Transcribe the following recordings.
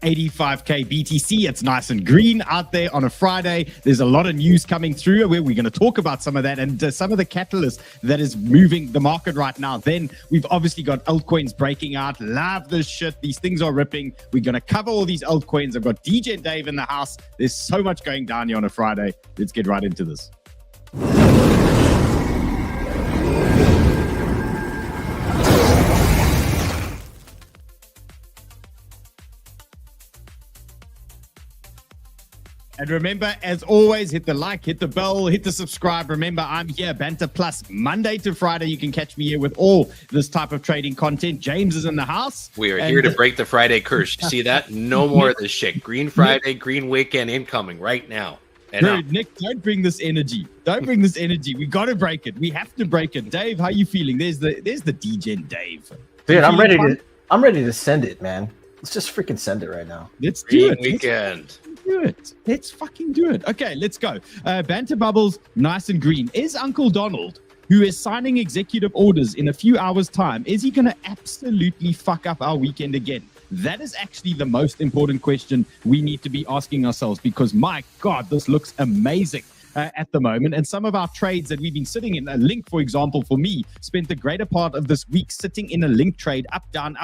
85K BTC. It's nice and green out there on a Friday. There's a lot of news coming through where we're going to talk about some of that and some of the catalysts that is moving the market right now. Then we've obviously got altcoins breaking out. Love this shit. These things are ripping. We're going to cover all these altcoins. I've got DJ Dave in the house. There's so much going down here on a Friday. Let's get right into this. And remember, as always, hit the like, hit the bell, hit the subscribe. Remember, I'm here, Banter Plus, Monday to Friday. You can catch me here with all this type of trading content. James is in the house. We are here to break the Friday curse. You see that? No more of this shit. Green Friday, green weekend incoming right now. Dude, Nick, don't bring this energy. Don't bring this energy. We got to break it. We have to break it. Dave, how you feeling? There's the DJ Dave. Dude, I'm ready to send it, man. Let's just freaking send it right now. Let's do it. Weekend. Do it. Let's fucking do it. Okay, let's go. Banter Bubbles, nice and green. Is Uncle Donald, who is signing executive orders in a few hours' time, is he going to absolutely fuck up our weekend again? That is actually the most important question we need to be asking ourselves, because my God, this looks amazing at the moment. And some of our trades that we've been sitting in, a link, for example, for me, spent the greater part of this week sitting in a link trade, up, down,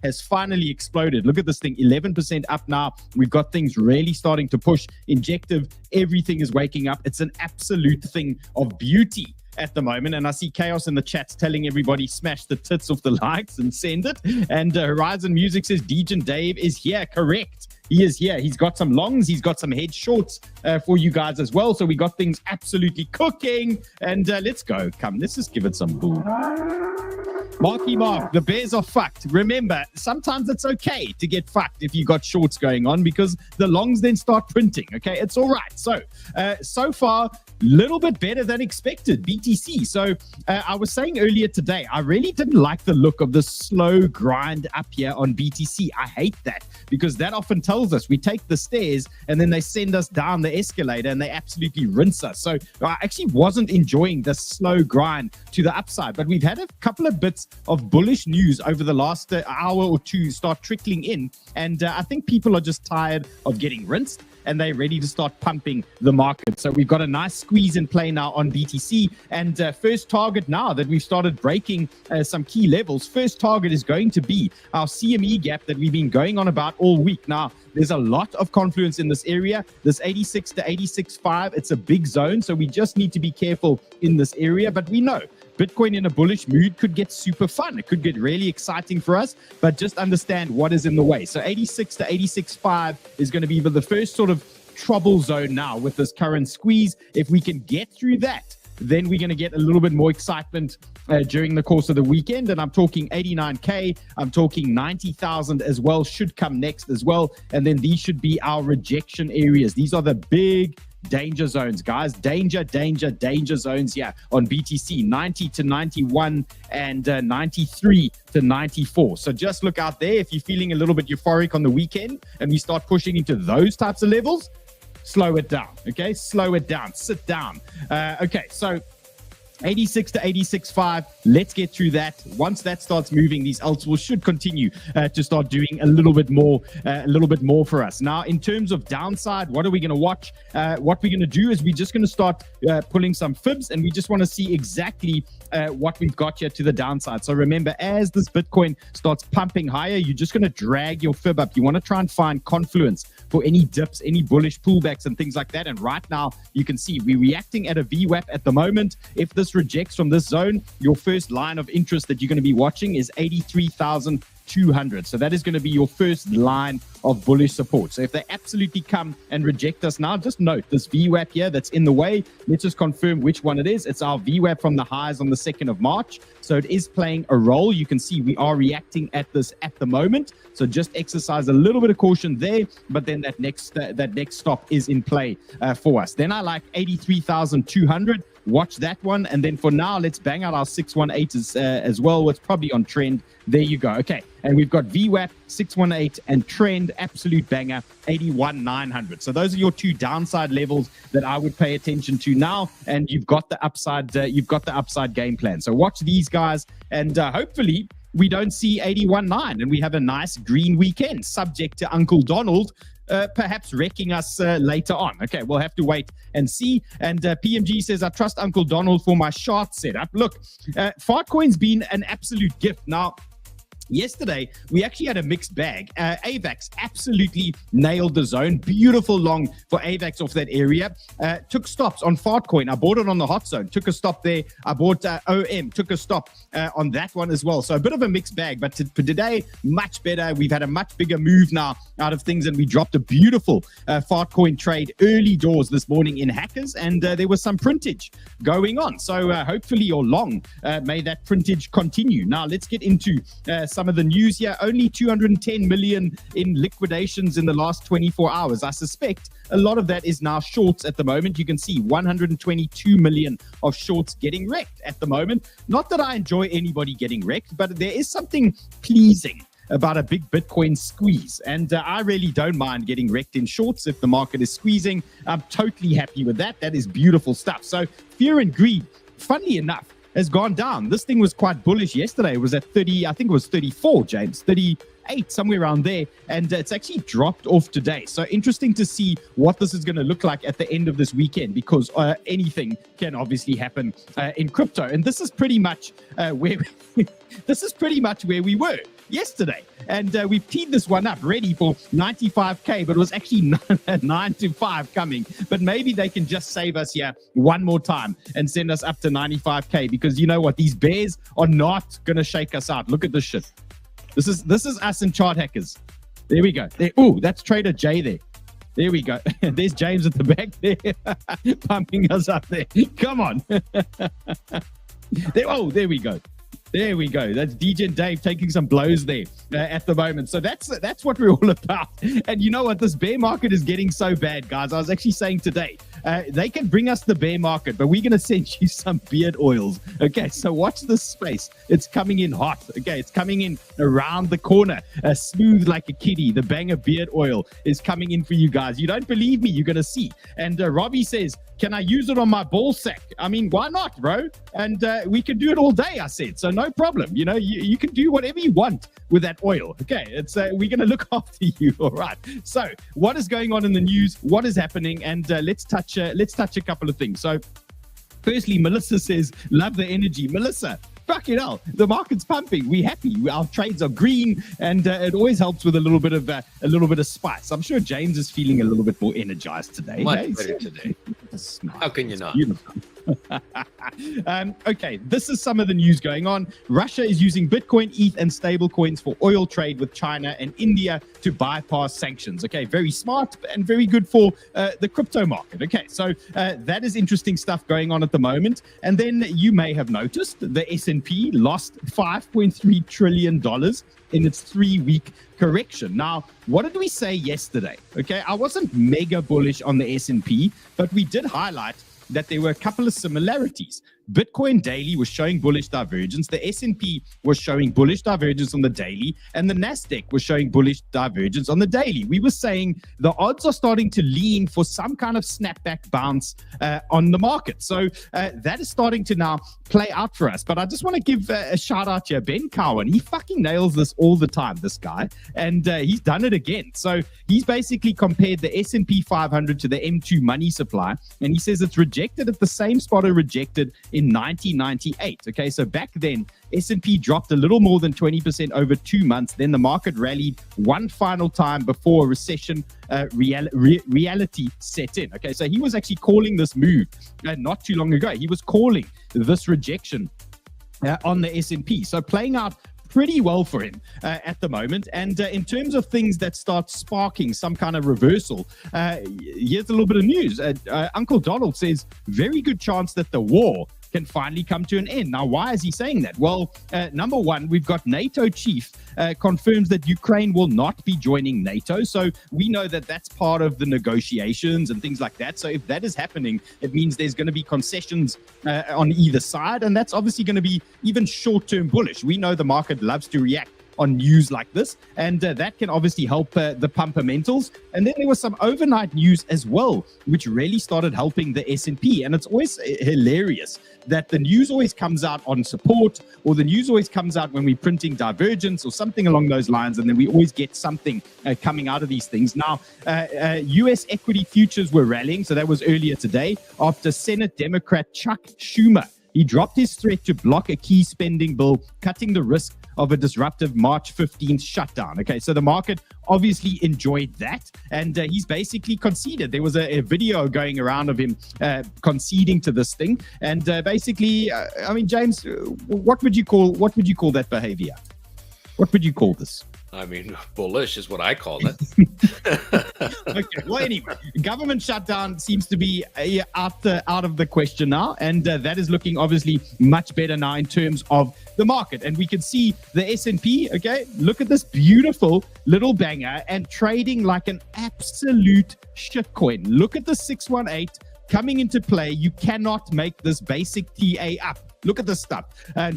has finally exploded. Look at this thing, 11% up now. We've got things really starting to push. Injective, everything is waking up. It's an absolute thing of beauty at the moment. And I see Chaos in the chats telling everybody smash the tits off the likes and send it. And Horizon Music says DJ Dave is here. Correct. He is here. He's got some longs. He's got some head shorts for you guys as well. So we got things absolutely cooking. And let's go. Come, let's just give it some bull. Marky Mark, the Bears are fucked. Remember, sometimes it's okay to get fucked if you got shorts going on, because the longs then start printing. Okay, it's all right. So, so far, little bit better than expected, BTC. So I was saying earlier today, I really didn't like the look of the slow grind up here on BTC. I hate that, because that often tells us we take the stairs and then they send us down the escalator and they absolutely rinse us. So I actually wasn't enjoying the slow grind to the upside, but we've had a couple of bits of bullish news over the last hour or two start trickling in. And I think people are just tired of getting rinsed and they're ready to start pumping the market. So we've got a nice squeeze in play now on BTC. And first target now that we've started breaking some key levels, first target is going to be our CME gap that we've been going on about all week. Now, there's a lot of confluence in this area. This 86 to 86.5, it's a big zone. So we just need to be careful in this area. But we know Bitcoin in a bullish mood could get super fun. It could get really exciting for us, but just understand what is in the way. So 86 to 86.5 is going to be the first sort of trouble zone now with this current squeeze. If we can get through that, then we're going to get a little bit more excitement during the course of the weekend. And I'm talking 89K, I'm talking 90,000 as well, should come next as well. And then these should be our rejection areas. These are the big danger zones, guys. Danger zones here on BTC. 90 to 91 and 93 to 94. So just look out there. If you're feeling a little bit euphoric on the weekend and we start pushing into those types of levels, slow it down. Okay, slow it down. Sit down. Okay, so 86 to 86.5. Let's get through that. Once that starts moving, these alts should continue to start doing a little bit more for us. Now, in terms of downside, what are we going to watch? What we're going to do is we're just going to start pulling some fibs, and we just want to see exactly what we've got here to the downside. So remember, as this Bitcoin starts pumping higher, you're just going to drag your fib up. You want to try and find confluence for any dips, any bullish pullbacks and things like that. And right now, you can see we're reacting at a VWAP at the moment. If this rejects from this zone, your first line of interest that you're going to be watching is 83,200. So that is going to be your first line of bullish support. So if they absolutely come and reject us now, just note this VWAP here that's in the way. Let's just confirm which one it is. It's our VWAP from the highs on the 2nd of March. So it is playing a role. You can see we are reacting at this at the moment. So just exercise a little bit of caution there. But then that next stop is in play for us. Then I like 83,200. Watch that one. And then for now, let's bang out our 618 as well. What's probably on trend. There you go. Okay. And we've got VWAP, 618, and trend, absolute banger, 81,900. So those are your two downside levels that I would pay attention to now. And you've got the upside game plan. So watch these guys, and hopefully we don't see 81.9, and we have a nice green weekend, subject to Uncle Donald perhaps wrecking us later on. Okay, we'll have to wait and see. And PMG says, I trust Uncle Donald for my short setup. Look, Fartcoin's been an absolute gift. Now, yesterday, we actually had a mixed bag. AVAX absolutely nailed the zone. Beautiful long for AVAX off that area. Took stops on Fartcoin. I bought it on the hot zone. Took a stop there. I bought OM. Took a stop on that one as well. So a bit of a mixed bag. But for today, much better. We've had a much bigger move now out of things. And we dropped a beautiful Fartcoin trade early doors this morning in Hackers. And there was some printage going on. So hopefully your long may that printage continue. Now, let's get into some of the news here. Only 210 million in liquidations in the last 24 hours. I suspect a lot of that is now shorts at the moment. You can see 122 million of shorts getting wrecked at the moment. Not that I enjoy anybody getting wrecked, but there is something pleasing about a big Bitcoin squeeze. And I really don't mind getting wrecked in shorts if the market is squeezing. I'm totally happy with that. That is beautiful stuff. So fear and greed, funnily enough, has gone down. This thing was quite bullish yesterday. It was at 30, I think it was 34, James, 38, somewhere around there. And it's actually dropped off today. So interesting to see what this is going to look like at the end of this weekend, because anything can obviously happen in crypto. And this is pretty much where we were yesterday. And we've teed this one up ready for 95K, but it was actually 9 to 5 coming. But maybe they can just save us here one more time and send us up to 95K, because you know what? These bears are not going to shake us out. Look at this shit. This is us and chart hackers. There we go. Oh, that's Trader J there. There we go. There's James at the back there pumping us up there. Come on. There we go. There we go. That's DJ and Dave taking some blows there at the moment. So that's what we're all about. And you know what? This bear market is getting so bad, guys. I was actually saying today, they can bring us the bear market, but we're going to send you some beard oils. Okay, so watch this space. It's coming in hot. Okay, it's coming in around the corner. Smooth like a kitty. The banger beard oil is coming in for you guys. You don't believe me? You're going to see. And Robbie says, can I use it on my ball sack? I mean, why not, bro? And we can do it all day, I said. So no problem. You know, you can do whatever you want with that oil. Okay, it's we're going to look after you. All right. So what is going on in the news? What is happening? And let's touch a couple of things. So firstly, Melissa says, love the energy. Melissa, fucking hell, the market's pumping. We're happy. Our trades are green, and it always helps with a little bit of spice. I'm sure James is feeling a little bit more energized today. Much better today. How can you not? Okay, this is some of the news going on. Russia is using Bitcoin, ETH, and stable coins for oil trade with China and India to bypass sanctions. Okay, very smart and very good for the crypto market. Okay, so that is interesting stuff going on at the moment. And then you may have noticed the S&P lost $5.3 trillion in its 3-week correction. Now, what did we say yesterday? Okay, I wasn't mega bullish on the S&P, but we did highlight that there were a couple of similarities. Bitcoin daily was showing bullish divergence. The S&P was showing bullish divergence on the daily, and the Nasdaq was showing bullish divergence on the daily. We were saying the odds are starting to lean for some kind of snapback bounce on the market. So that is starting to now play out for us. But I just want to give a shout out here. Ben Cowan, he fucking nails this all the time, this guy. And he's done it again. So he's basically compared the S&P 500 to the M2 money supply. And he says it's rejected at the same spot it rejected in 1998. Okay, so back then, S&P dropped a little more than 20% over 2 months. Then the market rallied one final time before a recession reality set in. Okay, so he was actually calling this move not too long ago. He was calling this rejection on the S&P. So playing out pretty well for him at the moment. And in terms of things that start sparking some kind of reversal, here's a little bit of news. Uncle Donald says, very good chance that the war can finally come to an end. Now, why is he saying that? Well, number one, we've got NATO chief confirms that Ukraine will not be joining NATO. So we know that that's part of the negotiations and things like that. So if that is happening, it means there's going to be concessions on either side. And that's obviously going to be even short-term bullish. We know the market loves to react on news like this, and that can obviously help the pumpermentals. And then there was some overnight news as well, which really started helping the S&P. And it's always hilarious that the news always comes out on support, or the news always comes out when we're printing divergence or something along those lines, and then we always get something coming out of these things. Now, U.S. equity futures were rallying, so that was earlier today, after Senate Democrat Chuck Schumer. He dropped his threat to block a key spending bill, cutting the risk of a disruptive March 15th shutdown. Okay, so the market obviously enjoyed that, and he's basically conceded. There was a video going around of him conceding to this thing, and basically, I mean, James, what would you call that behavior? What would you call this? I mean, bullish is what I call it. Okay. Well, anyway, government shutdown seems to be out of the question now, and that is looking obviously much better now in terms of the market. And we can see the S&P. Okay, look at this beautiful little banger and trading like an absolute shitcoin. Look at the 618 coming into play. You cannot make this basic TA up. Look at this stuff.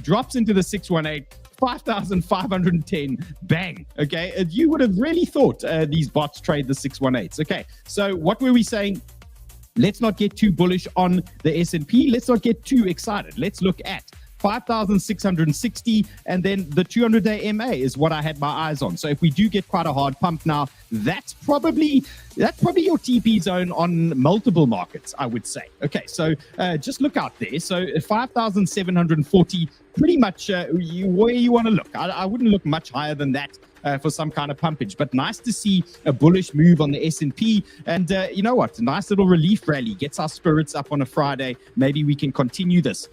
Drops into the 618. 5,510, bang. Okay, you would have really thought these bots trade the 618s. Okay, so what were we saying? Let's not get too bullish on the S&P. Let's not get too excited. Let's look at 5,660, and then the 200-day MA is what I had my eyes on. So if we do get quite a hard pump now, that's probably your TP zone on multiple markets, I would say. Okay, so just look out there. So 5,740, pretty much where you want to look. I wouldn't look much higher than that for some kind of pumpage, but nice to see a bullish move on the S&P. And you know what? A nice little relief rally gets our spirits up on a Friday. Maybe we can continue this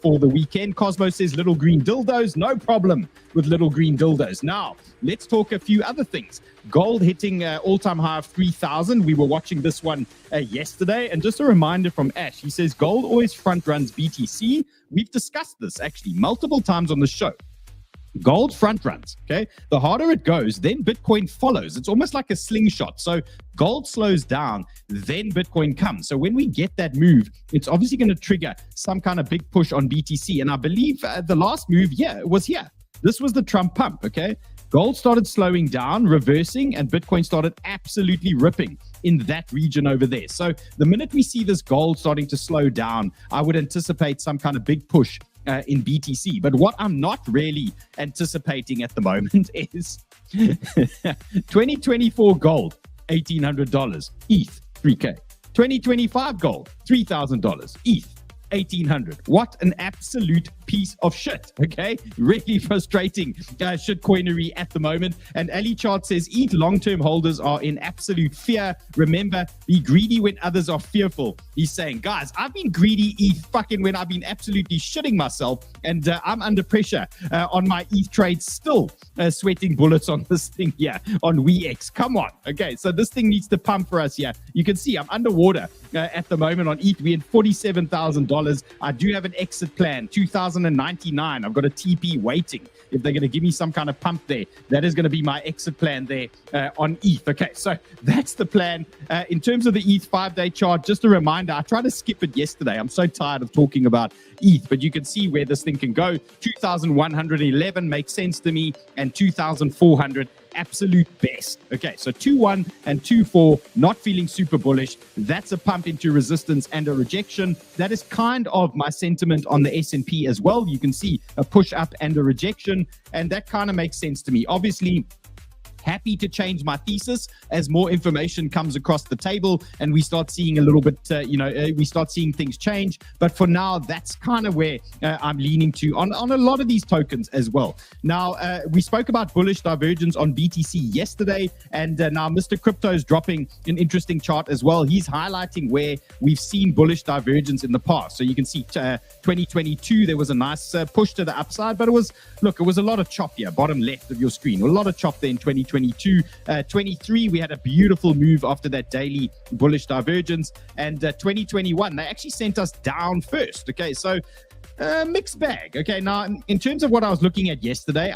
for the weekend. Cosmo says little green dildos. No problem with little green dildos. Now, let's talk a few other things. Gold hitting all-time high of 3,000. We were watching this one yesterday. And just a reminder from Ash, he says gold always front runs BTC. We've discussed this actually multiple times on the show. Gold front runs, okay? The harder it goes, then Bitcoin follows. It's almost like a slingshot. So gold slows down, then Bitcoin comes. So when we get that move, it's obviously going to trigger some kind of big push on BTC. And I believe the last move, was here. This was the Trump pump, okay? Gold started slowing down, reversing, and Bitcoin started absolutely ripping in that region over there. So the minute we see this gold starting to slow down, I would anticipate some kind of big push in BTC. But what I'm not really anticipating at the moment is 2024 gold, $1,800, ETH, 3K. 2025 gold, $3,000, ETH, 1,800. What an absolute piece of shit, okay? Really frustrating shitcoinery at the moment. And Ali Chart says, ETH long-term holders are in absolute fear. Remember, be greedy when others are fearful. He's saying, guys, I've been greedy ETH fucking when I've been absolutely shitting myself, and I'm under pressure on my ETH trades, still sweating bullets on this thing here on WeX. Come on, okay? So this thing needs to pump for us here. You can see I'm underwater at the moment on ETH. We're in $47,000. I do have an exit plan, 2,099. I've got a TP waiting. If they're going to give me some kind of pump there, that is going to be my exit plan there on ETH. Okay, so that's the plan. In terms of the ETH 5-day chart, just a reminder, I tried to skip it yesterday. I'm so tired of talking about ETH, but you can see where this thing can go. 2,111 makes sense to me, and 2,400 absolute best. Okay, so 2-1 and 2-4, not feeling super bullish. That's a pump into resistance and a rejection. That is kind of my sentiment on the S&P as well. You can see a push up and a rejection, and that kind of makes sense to me. Obviously, happy to change my thesis as more information comes across the table and we start seeing a little bit, we start seeing things change. But for now, that's kind of where I'm leaning to on a lot of these tokens as well. Now, we spoke about bullish divergence on BTC yesterday, and now Mr. Crypto is dropping an interesting chart as well. He's highlighting where we've seen bullish divergence in the past. So you can see 2022, there was a nice push to the upside, but it was a lot of chop here, bottom left of your screen, a lot of chop there in 2022. 23, we had a beautiful move after that daily bullish divergence, and 2021, they actually sent us down first. Okay, so Mixed bag. Okay, now in terms of what I was looking at yesterday,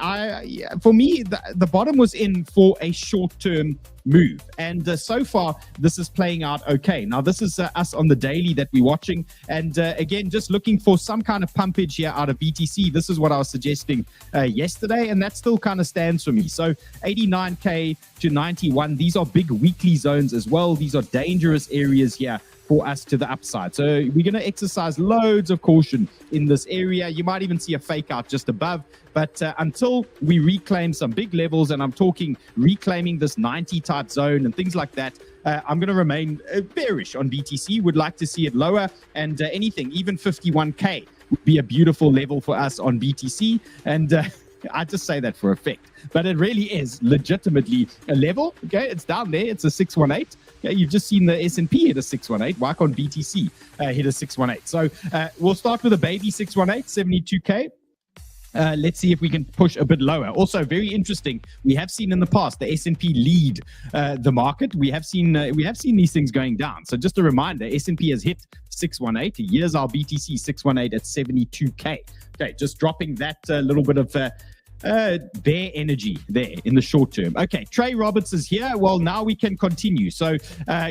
for me the bottom was in for a short-term move, and so far this is playing out okay. Now this is us on the daily that we're watching, and again, just looking for some kind of pumpage here out of BTC. This is what I was suggesting yesterday, and that still kind of stands for me. So 89k to 91, these are big weekly zones as well. These are dangerous areas here for us to the upside. So we're going to exercise loads of caution in this area. You might even see a fake out just above, but until we reclaim some big levels, and I'm talking reclaiming this 90 type zone and things like that, I'm going to remain bearish on BTC. Would like to see it lower, and anything, even 51k would be a beautiful level for us on BTC. And I just say that for effect, but it really is legitimately a level. Okay, it's down there. It's a 618. Okay, you've just seen the S&P hit a 618. Why can't BTC hit a 618? So we'll start with a baby 618, 72k. Let's see if we can push a bit lower. Also, very interesting. We have seen in the past the S&P lead the market. We have seen these things going down. So just a reminder, S&P has hit 618. Here's our BTC 618 at 72k. Okay, just dropping that little bit of bear energy there in the short term. Okay, Trey Roberts is here. Well, now we can continue. So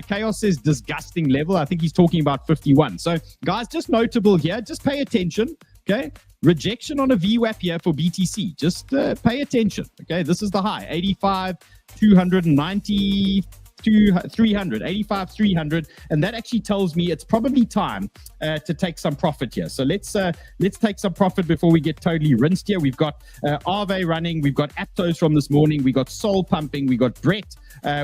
Chaos says disgusting level. I think he's talking about 51. So guys, just notable here, just pay attention. Okay, rejection on a VWAP here for BTC. Just pay attention. Okay, this is the high, 85, 290, 300, 85, 300, and that actually tells me it's probably time to take some profit here. So let's take some profit before we get totally rinsed here. We've got Ave running, we've got Aptos from this morning, we got Sol pumping, we got Brett,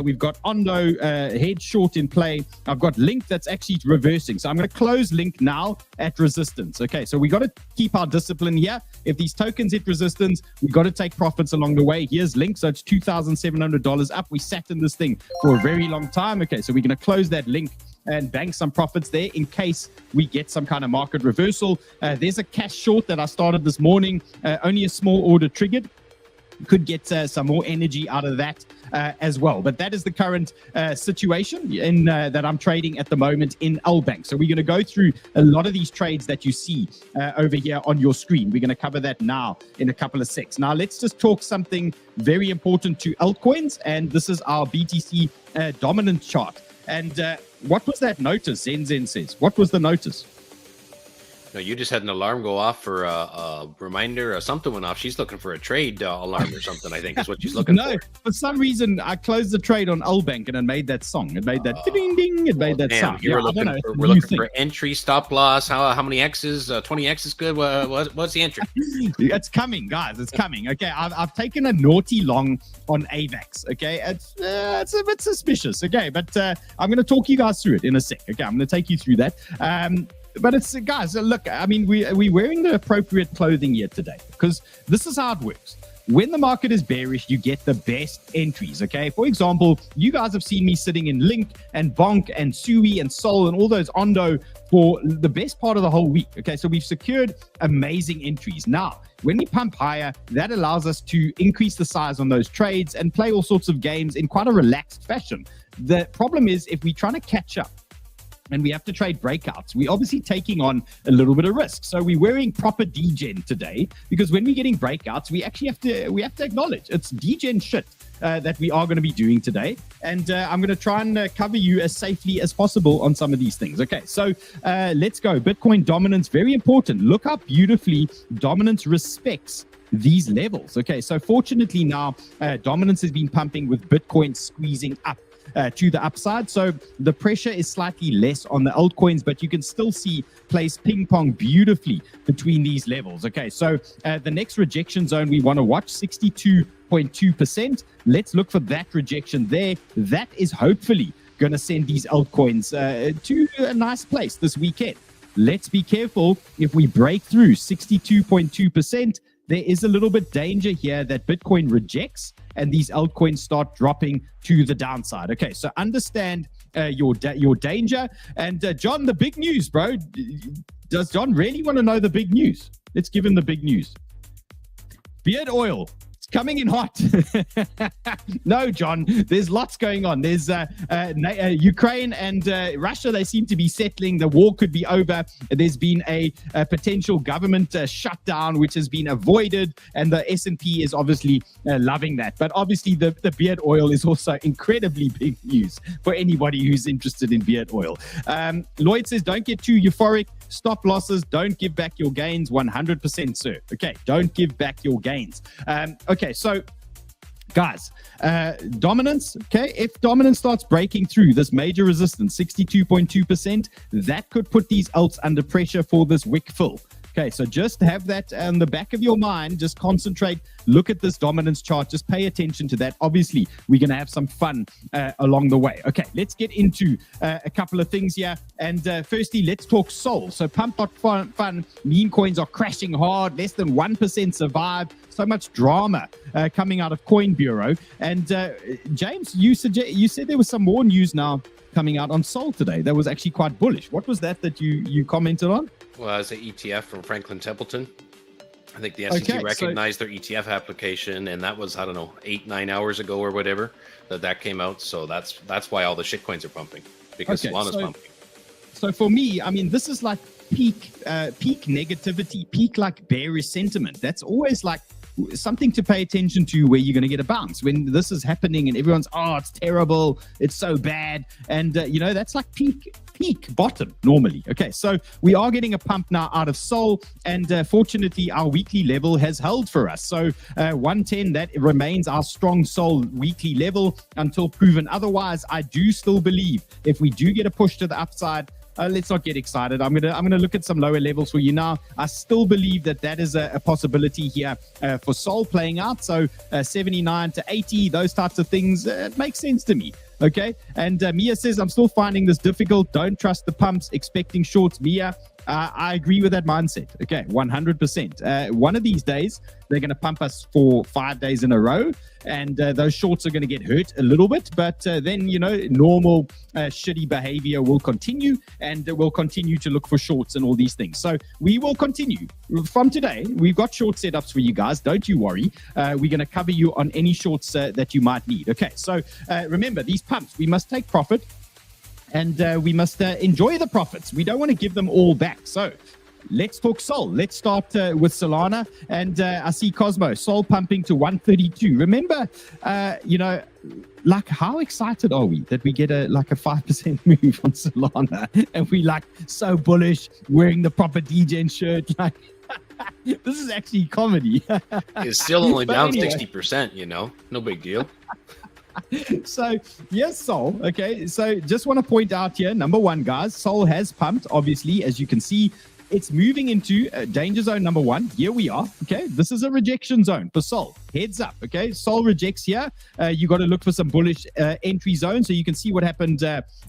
we've got Ondo head short in play. I've got Link that's actually reversing. So I'm going to close Link now at resistance. Okay, so we got to keep our discipline here. If these tokens hit resistance, we got to take profits along the way. Here's Link, so it's $2,700 up. We sat in this thing for a very long time. Okay, so we're going to close that Link and bank some profits there in case we get some kind of market reversal. There's a cash short that I started this morning, only a small order triggered. Could get some more energy out of that as well. But that is the current situation in that I'm trading at the moment in Altbank. So we're going to go through a lot of these trades that you see over here on your screen. We're going to cover that now in a couple of secs. Now let's just talk something very important to altcoins, and this is our BTC dominance chart. And what was that notice? Zen says, what was the notice? No, you just had an alarm go off for a reminder or something went off. She's looking for a trade alarm or something, I think is what she's looking for. No, for some reason, I closed the trade on Altbank and it made that song. It made that ding ding. It made that sound. We're looking for entry, stop loss. How many X's? 20 X's good? What's the entry? It's coming, guys. It's coming. Okay, I've taken a naughty long on AVAX. Okay, it's a bit suspicious. Okay, but I'm going to talk you guys through it in a sec. Okay, I'm going to take you through that. But it's, guys, look, I mean, we're wearing the appropriate clothing here today because this is how it works. When the market is bearish, you get the best entries, okay? For example, you guys have seen me sitting in Link and Bonk and Sui and Sol and all those Ondo for the best part of the whole week, okay? So we've secured amazing entries. Now, when we pump higher, that allows us to increase the size on those trades and play all sorts of games in quite a relaxed fashion. The problem is if we're trying to catch up, and we have to trade breakouts, we're obviously taking on a little bit of risk. So we're wearing proper degen today because when we're getting breakouts, we actually have to acknowledge it's degen shit that we are going to be doing today. And I'm going to try and cover you as safely as possible on some of these things. Okay, so let's go. Bitcoin dominance, very important. Look how beautifully dominance respects these levels. Okay, so fortunately now, dominance has been pumping with Bitcoin squeezing up to the upside. So the pressure is slightly less on the altcoins, but you can still see plays ping pong beautifully between these levels. Okay, so the next rejection zone we want to watch, 62.2%. Let's look for that rejection there. That is hopefully going to send these altcoins to a nice place this weekend. Let's be careful if we break through 62.2%. There is a little bit danger here that Bitcoin rejects and these altcoins start dropping to the downside. Okay, so understand your danger. And John, the big news, bro. Does John really want to know the big news? Let's give him the big news. Beard oil It's coming in hot. No, John, there's lots going on. There's Ukraine and Russia. They seem to be settling. The war could be over. There's been a potential government shutdown, which has been avoided. And the S&P is obviously loving that. But obviously, the beard oil is also incredibly big news for anybody who's interested in beard oil. Lloyd says, don't get too euphoric. Stop losses. Don't give back your gains. 100%, sir. Okay, don't give back your gains. Okay, so guys, dominance. Okay, if dominance starts breaking through this major resistance, 62.2%, that could put these alts under pressure for this wick fill. Okay, so just have that on the back of your mind. Just concentrate. Look at this dominance chart. Just pay attention to that. Obviously, we're going to have some fun along the way. Okay, let's get into a couple of things here. And firstly, let's talk Sol. So pump.fun, meme coins are crashing hard. Less than 1% survive. So much drama coming out of Coin Bureau. And James, you said there was some more news now coming out on Sol today. That was actually quite bullish. What was that you commented on? Well, it's an ETF from Franklin Templeton. I think the SEC recognized their ETF application, and that was, I don't know, 8-9 hours ago or whatever that came out. So that's why all the shitcoins are pumping, because Solana's pumping. So for me, I mean, this is like peak negativity, peak like bearish sentiment. That's always like something to pay attention to, where you're going to get a bounce when this is happening and everyone's, oh, it's terrible, it's so bad. And that's like peak bottom normally. Okay, so we are getting a pump now out of Sol, and fortunately our weekly level has held for us. So 110, that remains our strong Sol weekly level until proven otherwise. I do still believe if we do get a push to the upside, let's not get excited. I'm gonna look at some lower levels for you now. I still believe that is a possibility here for Sol playing out. So 79 to 80, those types of things, it makes sense to me. Okay, and Mia says, I'm still finding this difficult. Don't trust the pumps, expecting shorts. Mia, I agree with that mindset. Okay, 100%. One of these days, they're going to pump us for 5 days in a row, and those shorts are going to get hurt a little bit. But then, normal shitty behavior will continue, and we'll continue to look for shorts and all these things. So we will continue. From today, we've got short setups for you guys. Don't you worry. We're going to cover you on any shorts that you might need. Okay, so remember, these pumps, we must take profit. And we must enjoy the profits. We don't want to give them all back. So let's talk Sol. Let's start with Solana. And I see Cosmo, Sol pumping to 132. Remember, like how excited are we that we get a 5% move on Solana? And we so bullish, wearing the proper DJ shirt. Like, this is actually comedy. It's still only down 60%, no big deal. So yes, Sol. Okay, so just want to point out here, number one, guys, Sol has pumped. Obviously, as you can see, it's moving into danger zone number one. Here we are. Okay, this is a rejection zone for Sol. Heads up. Okay, Sol rejects here. You got to look for some bullish entry zone. So you can see what happened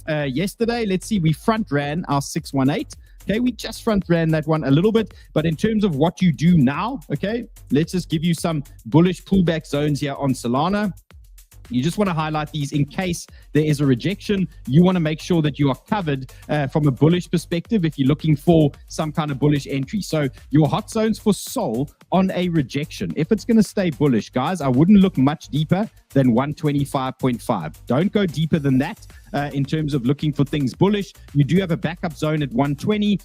yesterday. Let's see. We front ran our 618. Okay, we just front ran that one a little bit. But in terms of what you do now, okay, let's just give you some bullish pullback zones here on Solana. You just want to highlight these in case there is a rejection. You want to make sure that you are covered from a bullish perspective if you're looking for some kind of bullish entry. So your hot zones for Sol on a rejection. If it's going to stay bullish, guys, I wouldn't look much deeper than 125.5. Don't go deeper than that in terms of looking for things bullish. You do have a backup zone at 120,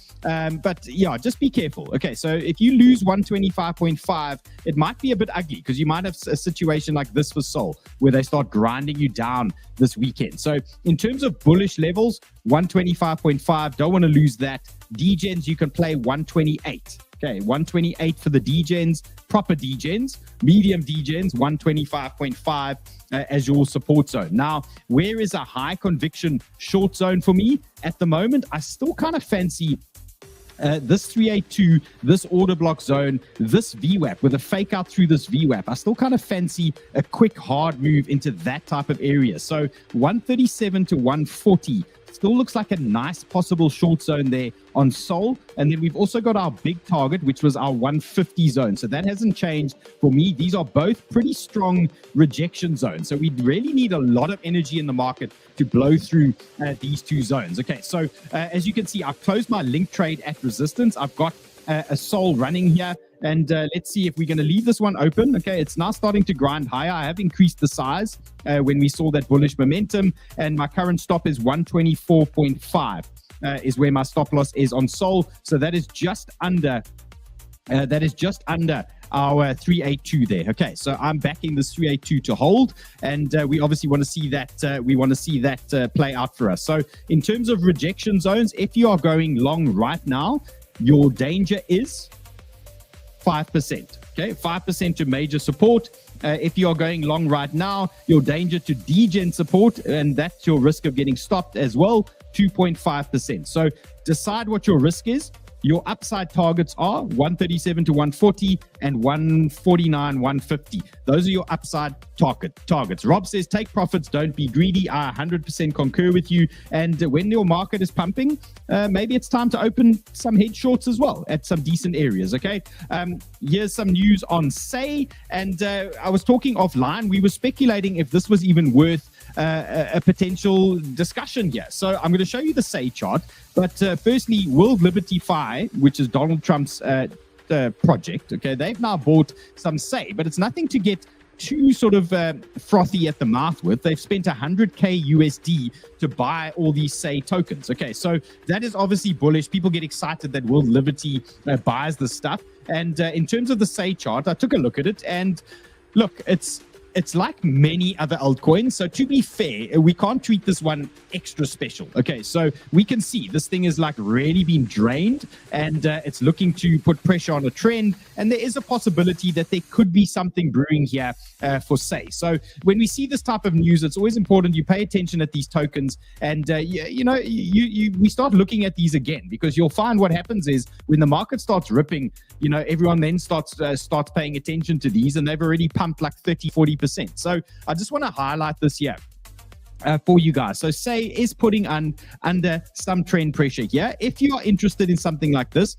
but yeah, just be careful. Okay, so if you lose 125.5, it might be a bit ugly because you might have a situation like this for Sol where they start grinding you down this weekend. So in terms of bullish levels, 125.5, don't want to lose that. Degens, you can play 128. Okay, 128 for the degens, proper degens, medium degens, 125.5 as your support zone. Now, where is a high conviction short zone for me? At the moment, I still kind of fancy this 382, this order block zone, this VWAP with a fake out through this VWAP. I still kind of fancy a quick hard move into that type of area. So 137 to 140 still looks like a nice possible short zone there on Sol. And then we've also got our big target, which was our 150 zone. So that hasn't changed for me. These are both pretty strong rejection zones. So we really need a lot of energy in the market to blow through these two zones. Okay, so as you can see, I've closed my link trade at resistance. I've got a Sol running here And let's see if we're going to leave this one open. Okay, it's now starting to grind higher. I have increased the size when we saw that bullish momentum, and my current stop is 124.5 is where my stop loss is on Sol. So that is just under our 382 there. Okay, so I'm backing this 382 to hold, and we obviously want to see that play out for us. So in terms of rejection zones, if you are going long right now, your danger is 5%. Okay, 5% to major support. If you are going long right now, your danger to degen support, and that's your risk of getting stopped as well, 2.5%. So decide what your risk is. Your upside targets are 137 to 140 and 149, 150. Those are your upside targets. Rob says, take profits, don't be greedy. I 100% concur with you. And when your market is pumping, maybe it's time to open some head shorts as well at some decent areas, okay? Here's some news on 𝗍. And I was talking offline. We were speculating if this was even worth a potential discussion here. So I'm going to show you the 𝗍 chart. But firstly, 𝗏𝗆𝗍, which is Donald Trump's project, okay, they've now bought some 𝗍, but it's nothing to get too sort of frothy at the mouth with. They've spent $100K USD to buy all these 𝗍 tokens. Okay, so that is obviously bullish. People get excited that 𝗏𝗆𝗍 buys the stuff. And in terms of the 𝗍 chart, I took a look at it, and look, it's like many other altcoins. So to be fair, we can't treat this one extra special. Okay, so we can see this thing is like really been drained, and it's looking to put pressure on a trend. And there is a possibility that there could be something brewing here for 𝗍. So when we see this type of news, it's always important you pay attention at these tokens, and we start looking at these again, because you'll find what happens is when the market starts ripping, everyone then starts paying attention to these, and they've already pumped like 30-40%. So I just want to highlight this here for you guys. So 𝗍 is putting under some trend pressure here. If you are interested in something like this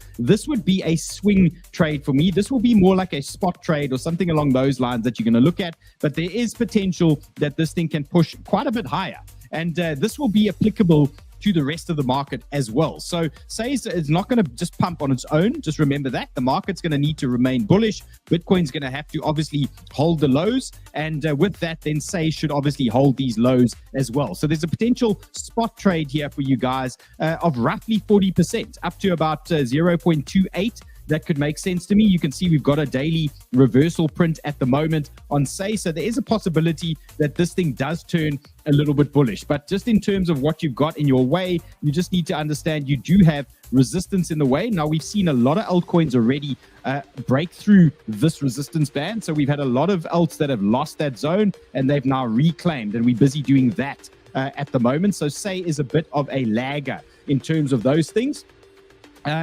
would be a swing trade for me. This will be more like a spot trade or something along those lines that you're going to look at. But there is potential that this thing can push quite a bit higher. And this will be applicable to the rest of the market as well. So 𝗍 is not going to just pump on its own. Just remember that. The market's going to need to remain bullish. Bitcoin's going to have to obviously hold the lows. And with that, then 𝗍 should obviously hold these lows as well. So there's a potential spot trade here for you guys of roughly 40%, up to about 0.28. That could make sense to me. You can see we've got a daily reversal print at the moment on 𝗍. So there is a possibility that this thing does turn a little bit bullish. But just in terms of what you've got in your way, you just need to understand you do have resistance in the way. Now, we've seen a lot of altcoins already break through this resistance band. So we've had a lot of alts that have lost that zone, and they've now reclaimed. And we're busy doing that at the moment. So 𝗍 is a bit of a lagger in terms of those things.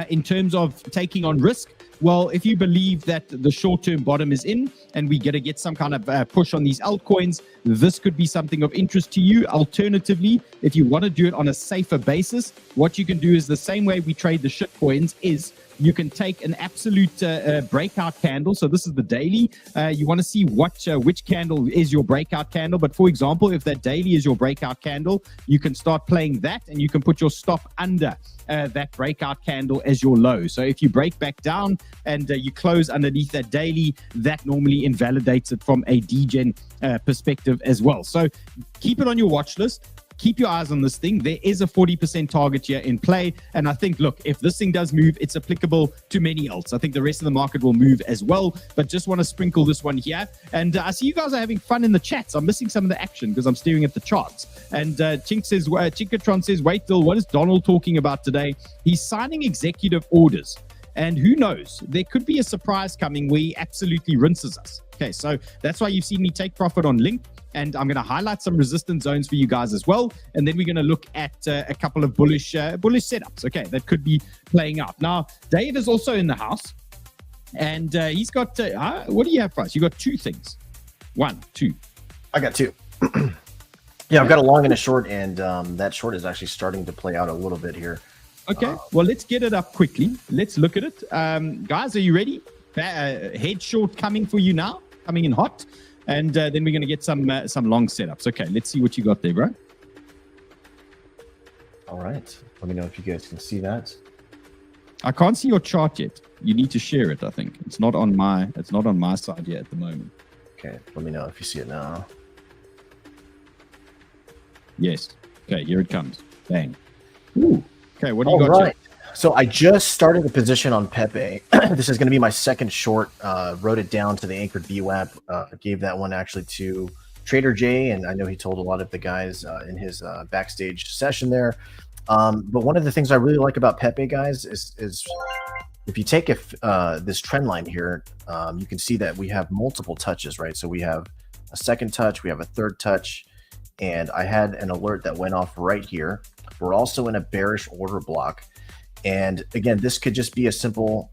In terms of taking on risk, well, if you believe that the short-term bottom is in and we get some kind of push on these altcoins, this could be something of interest to you. Alternatively, if you want to do it on a safer basis, what you can do is the same way we trade the shitcoins is you can take an absolute breakout candle. So this is the daily. You want to see which candle is your breakout candle. But for example, if that daily is your breakout candle, you can start playing that, and you can put your stop under that breakout candle as your low. So if you break back down and you close underneath that daily, that normally invalidates it from a degen perspective as well. So keep it on your watch list. Keep your eyes on this thing. There is a 40% target here in play. And I think, look, if this thing does move, it's applicable to many alts. I think the rest of the market will move as well. But just want to sprinkle this one here. And I see you guys are having fun in the chats. I'm missing some of the action because I'm staring at the charts. And Chinkatron says, wait, Dill, what is Donald talking about today? He's signing executive orders. And who knows? There could be a surprise coming where he absolutely rinses us. Okay, so that's why you've seen me take profit on Link. And I'm going to highlight some resistance zones for you guys as well. And then we're going to look at a couple of bullish setups, okay, that could be playing out. Now, Dave is also in the house. And he's got, what do you have for us? You got two things. One, two. I got two. Yeah, I've got a long and a short, and that short is actually starting to play out a little bit here. Okay, well, let's get it up quickly. Let's look at it. Guys, are you ready? Head short coming for you now, coming in hot. And then we're going to get some long setups. Okay, let's see what you got there, bro. All right. Let me know if you guys can see that. I can't see your chart yet. You need to share it. I think it's not on my side yet at the moment. Okay, let me know if you see it now. Yes. Okay, here it comes. Bang. Ooh. Okay, what do you got? Right. So I just started a position on 𝗵𝗵𝗵. This is going to be my second short. Wrote it down to the anchored VWAP. Gave that one actually to Trader J, and I know he told a lot of the guys in his backstage session there. But one of the things I really like about 𝗵𝗵𝗵, guys, is if you take this trend line here, you can see that we have multiple touches, right? So we have a second touch, we have a third touch, and I had an alert that went off right here. We're also in a bearish order block. And again, this could just be a simple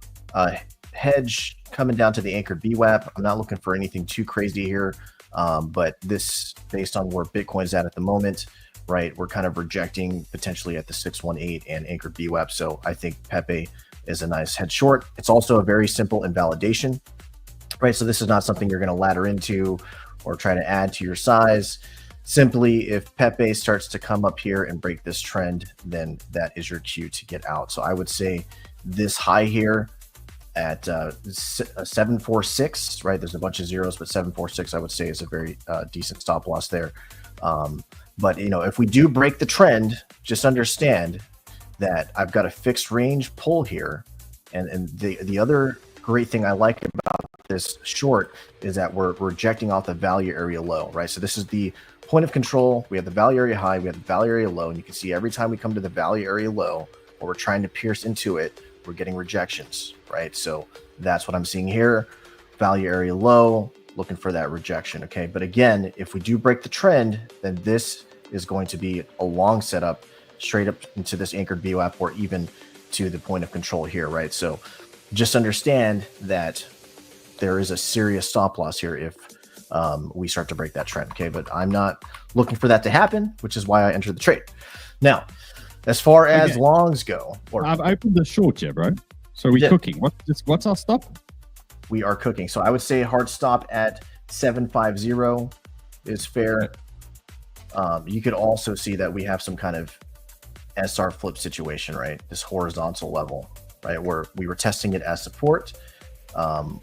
hedge coming down to the anchored VWAP. I'm not looking for anything too crazy here, but this, based on where Bitcoin's at the moment, right, we're kind of rejecting potentially at the 618 and anchored VWAP. So I think 𝗵𝗵𝗵 is a nice head short. It's also a very simple invalidation, right? So this is not something you're going to ladder into or try to add to your size. Simply, if 𝗵𝗵𝗵 starts to come up here and break this trend, then that is your cue to get out. So I would say this high here at 746, right? There's a bunch of zeros, but 746 I would say is a very decent stop loss there. But you know, if we do break the trend, just understand that I've got a fixed range pull here, and the other great thing I like about this short is that we're rejecting off the value area low, right? So this is the point of control. We have the value area high, we have the value area low, and you can see every time we come to the value area low, or we're trying to pierce into it, we're getting rejections, right? So that's what I'm seeing here. Value area low, looking for that rejection, okay? But again, if we do break the trend, then this is going to be a long setup straight up into this anchored VWAP or even to the point of control here, right? So just understand that there is a serious stop loss here if we start to break that trend, okay? But I'm not looking for that to happen, which is why I entered the trade. Now, as far as longs go, I've opened the short here, bro. So we're cooking. What's our stop? We are cooking. So I would say hard stop at 750 is fair. You could also see that we have some kind of SR flip situation, right? This horizontal level, right? Where we were testing it as support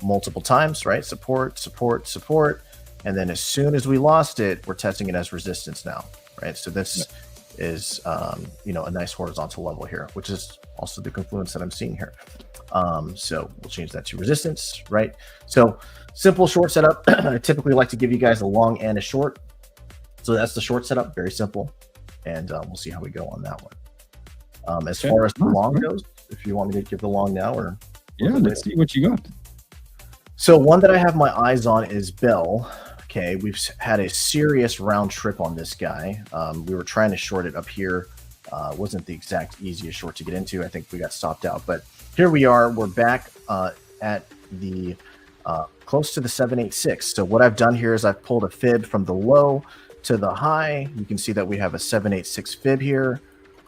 multiple times, right? Support, support, support. And then as soon as we lost it, we're testing it as resistance now, right? So this is, you know, a nice horizontal level here, which is also the confluence that I'm seeing here. So we'll change that to resistance, right? So simple short setup. I typically like to give you guys a long and a short. So that's the short setup, very simple. And we'll see how we go on that one. As far as the long goes, if you want me to give the long now, or let's see what you got. So one that I have my eyes on is Bell. Okay, we've had a serious round trip on this guy. We were trying to short it up here. Wasn't the exact easiest short to get into. I think we got stopped out, but here we are. We're back at the close to the 786. So what I've done here is I've pulled a fib from the low to the high. You can see that we have a 786 fib here,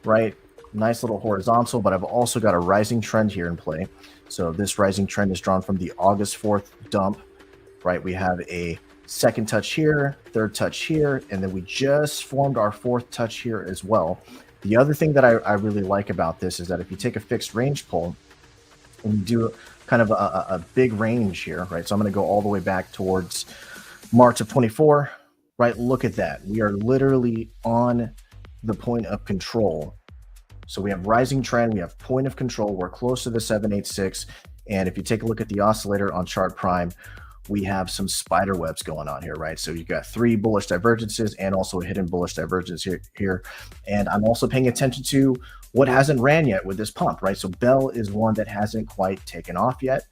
right? Nice little horizontal, but I've also got a rising trend here in play. So this rising trend is drawn from the August 4th dump, right? We have a second touch here, third touch here, and then we just formed our fourth touch here as well. The other thing that I really like about this is that if you take a fixed range pull and you do kind of a big range here, right? So I'm going to go all the way back towards March of 24, right? Look at that. We are literally on the point of control. So we have rising trend, we have point of control, we're close to the 786. And if you take a look at the oscillator on chart prime, we have some spider webs going on here, right? So you've got 3 bullish divergences and also a hidden bullish divergence here. And I'm also paying attention to what hasn't ran yet with this pump, right? So Bell is one that hasn't quite taken off yet.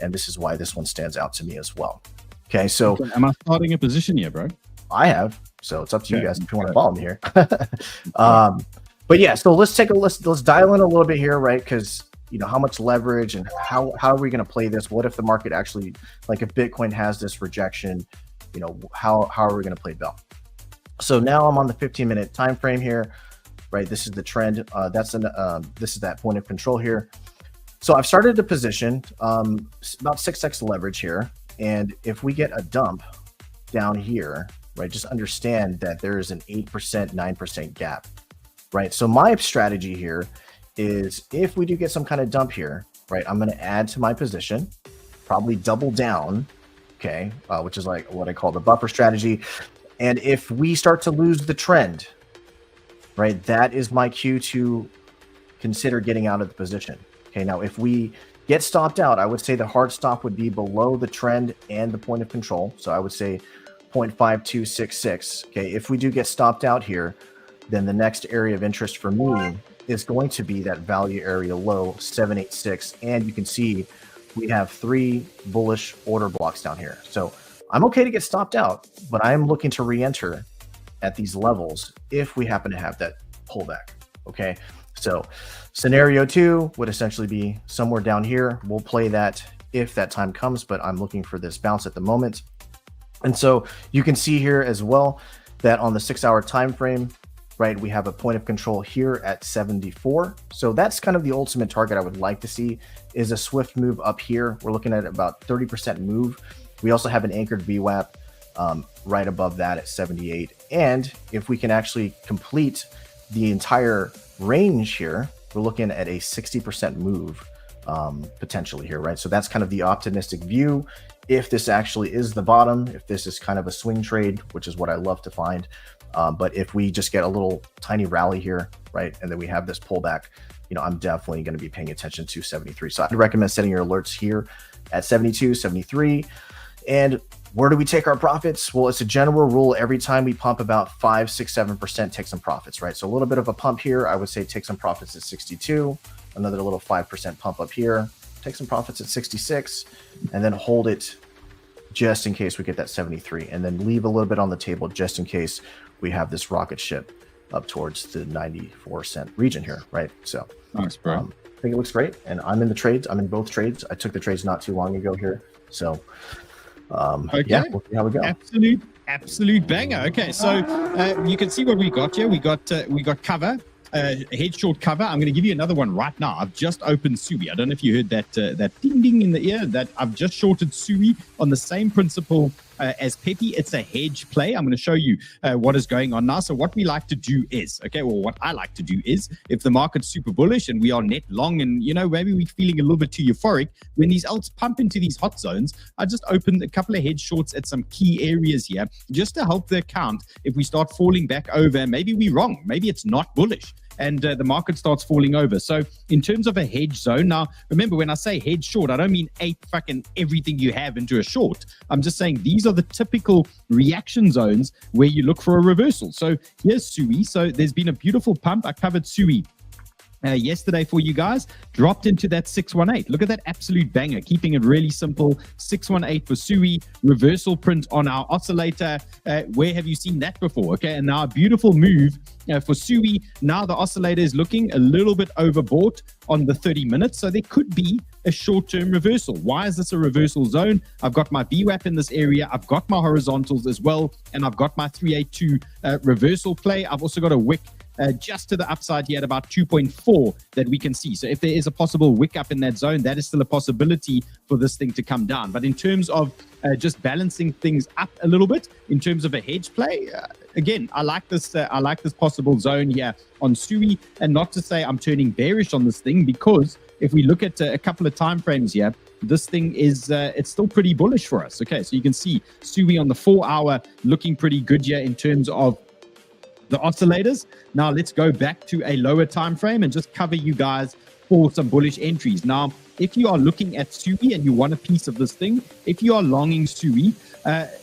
And this is why this one stands out to me as well. Okay, so am I starting a position here, bro? I have. So it's up to you guys if you want to follow me here. But yeah, so let's dial in a little bit here, right? Because you know, how much leverage and how are we going to play this? What if the market actually, like if Bitcoin has this rejection, you know, how are we going to play Bell? So now I'm on the 15-minute time frame here, right? This is the trend. This is that point of control here. So I've started a position, about 6x leverage here. And if we get a dump down here, right, just understand that there is an 8%, 9% gap, right? So my strategy here is if we do get some kind of dump here, right, I'm going to add to my position, probably double down, okay, which is like what I call the buffer strategy. And if we start to lose the trend, right, that is my cue to consider getting out of the position. Okay, now if we get stopped out, I would say the hard stop would be below the trend and the point of control. So I would say 0.5266. Okay, if we do get stopped out here, then the next area of interest for me is going to be that value area low 786. And you can see we have 3 bullish order blocks down here. So I'm okay to get stopped out, but I'm looking to re-enter at these levels if we happen to have that pullback. Okay, so scenario 2 would essentially be somewhere down here. We'll play that if that time comes, but I'm looking for this bounce at the moment. And so you can see here as well that on the 6-hour time frame, right, we have a point of control here at 74. So that's kind of the ultimate target I would like to see, is a swift move up here. We're looking at about 30% move. We also have an anchored VWAP right above that at 78. And if we can actually complete the entire range here, we're looking at a 60% move potentially here, right? So that's kind of the optimistic view. If this actually is the bottom, if this is kind of a swing trade, which is what I love to find. But if we just get a little tiny rally here, right, and then we have this pullback, you know, I'm definitely going to be paying attention to 73. So I'd recommend setting your alerts here at 72, 73. And where do we take our profits? Well, it's a general rule. Every time we pump about 5, 6, 7%, take some profits, right? So a little bit of a pump here, I would say take some profits at 62. Another little 5% pump up here, take some profits at 66, and then hold it just in case we get that 73, and then leave a little bit on the table just in case we have this rocket ship up towards the 94-cent region here, right? So nice, bro. I think it looks great, and I'm in the trades. I'm in both trades. I took the trades not too long ago here, so okay. Yeah, we'll see how we go. Absolute banger. Okay, so you can see what we got here. We got cover. Head short cover. I'm going to give you another one right now. I've just opened 𝗬𝗰. I don't know if you heard that ding ding in the ear. That I've just shorted 𝗬𝗰 on the same principle as 𝗕𝗆. It's a hedge play. I'm going to show you what is going on now. So what we like to do is, okay, well, what I like to do is, if the market's super bullish and we are net long and, you know, maybe we're feeling a little bit too euphoric, when these alts pump into these hot zones, I just open a couple of hedge shorts at some key areas here just to help the account if we start falling back over. Maybe we're wrong. Maybe it's not bullish and the market starts falling over. So in terms of a hedge zone, now remember, when I say hedge short, I don't mean fucking everything you have into a short. I'm just saying these are the typical reaction zones where you look for a reversal. So here's 𝗬𝗰. So there's been a beautiful pump. I covered 𝗬𝗰 yesterday for you guys, dropped into that 618. Look at that absolute banger, keeping it really simple. 618 for 𝗬𝗰, reversal print on our oscillator. Where have you seen that before? Okay, and now a beautiful move for 𝗬𝗰. Now the oscillator is looking a little bit overbought on the 30 minutes, so there could be a short-term reversal. Why is this a reversal zone? I've got my VWAP in this area, I've got my horizontals as well, and I've got my 382 reversal play. I've also got a wick just to the upside here at about 2.4 that we can see. So if there is a possible wick up in that zone, that is still a possibility for this thing to come down. But in terms of just balancing things up a little bit, in terms of a hedge play, again, I like this possible zone here on 𝗬𝗰, and not to say I'm turning bearish on this thing, because if we look at a couple of time frames here, this thing is it's still pretty bullish for us. Okay, so you can see 𝗬𝗰 on the 4-hour looking pretty good here in terms of the oscillators. Now let's go back to a lower time frame and just cover you guys for some bullish entries. Now, if you are looking at 𝗬𝗰 and you want a piece of this thing, if you are longing 𝗬𝗰,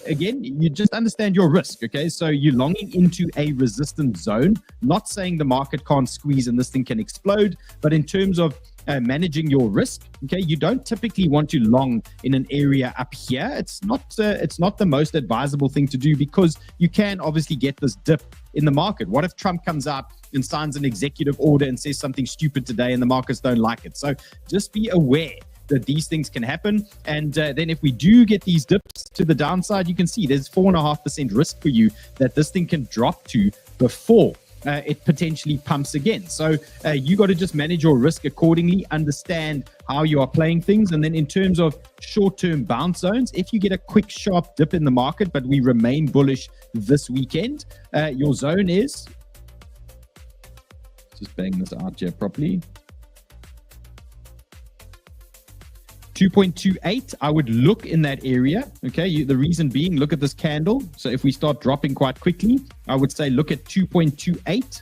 again, you just understand your risk, okay? So you're longing into a resistance zone, not saying the market can't squeeze and this thing can explode, but in terms of managing your risk, okay, you don't typically want to long in an area up here. It's not the most advisable thing to do, because you can obviously get this dip in the market. What if Trump comes out and signs an executive order and says something stupid today and the markets don't like it? So just be aware that these things can happen. And then if we do get these dips to the downside, you can see there's 4.5% risk for you that this thing can drop to before it potentially pumps again. So you got to just manage your risk accordingly, understand how you are playing things. And then in terms of short-term bounce zones, if you get a quick sharp dip in the market, but we remain bullish this weekend, your zone is, just bang this out here properly. 2.28, I would look in that area. Okay, the reason being, look at this candle. So if we start dropping quite quickly, I would say look at 2.28.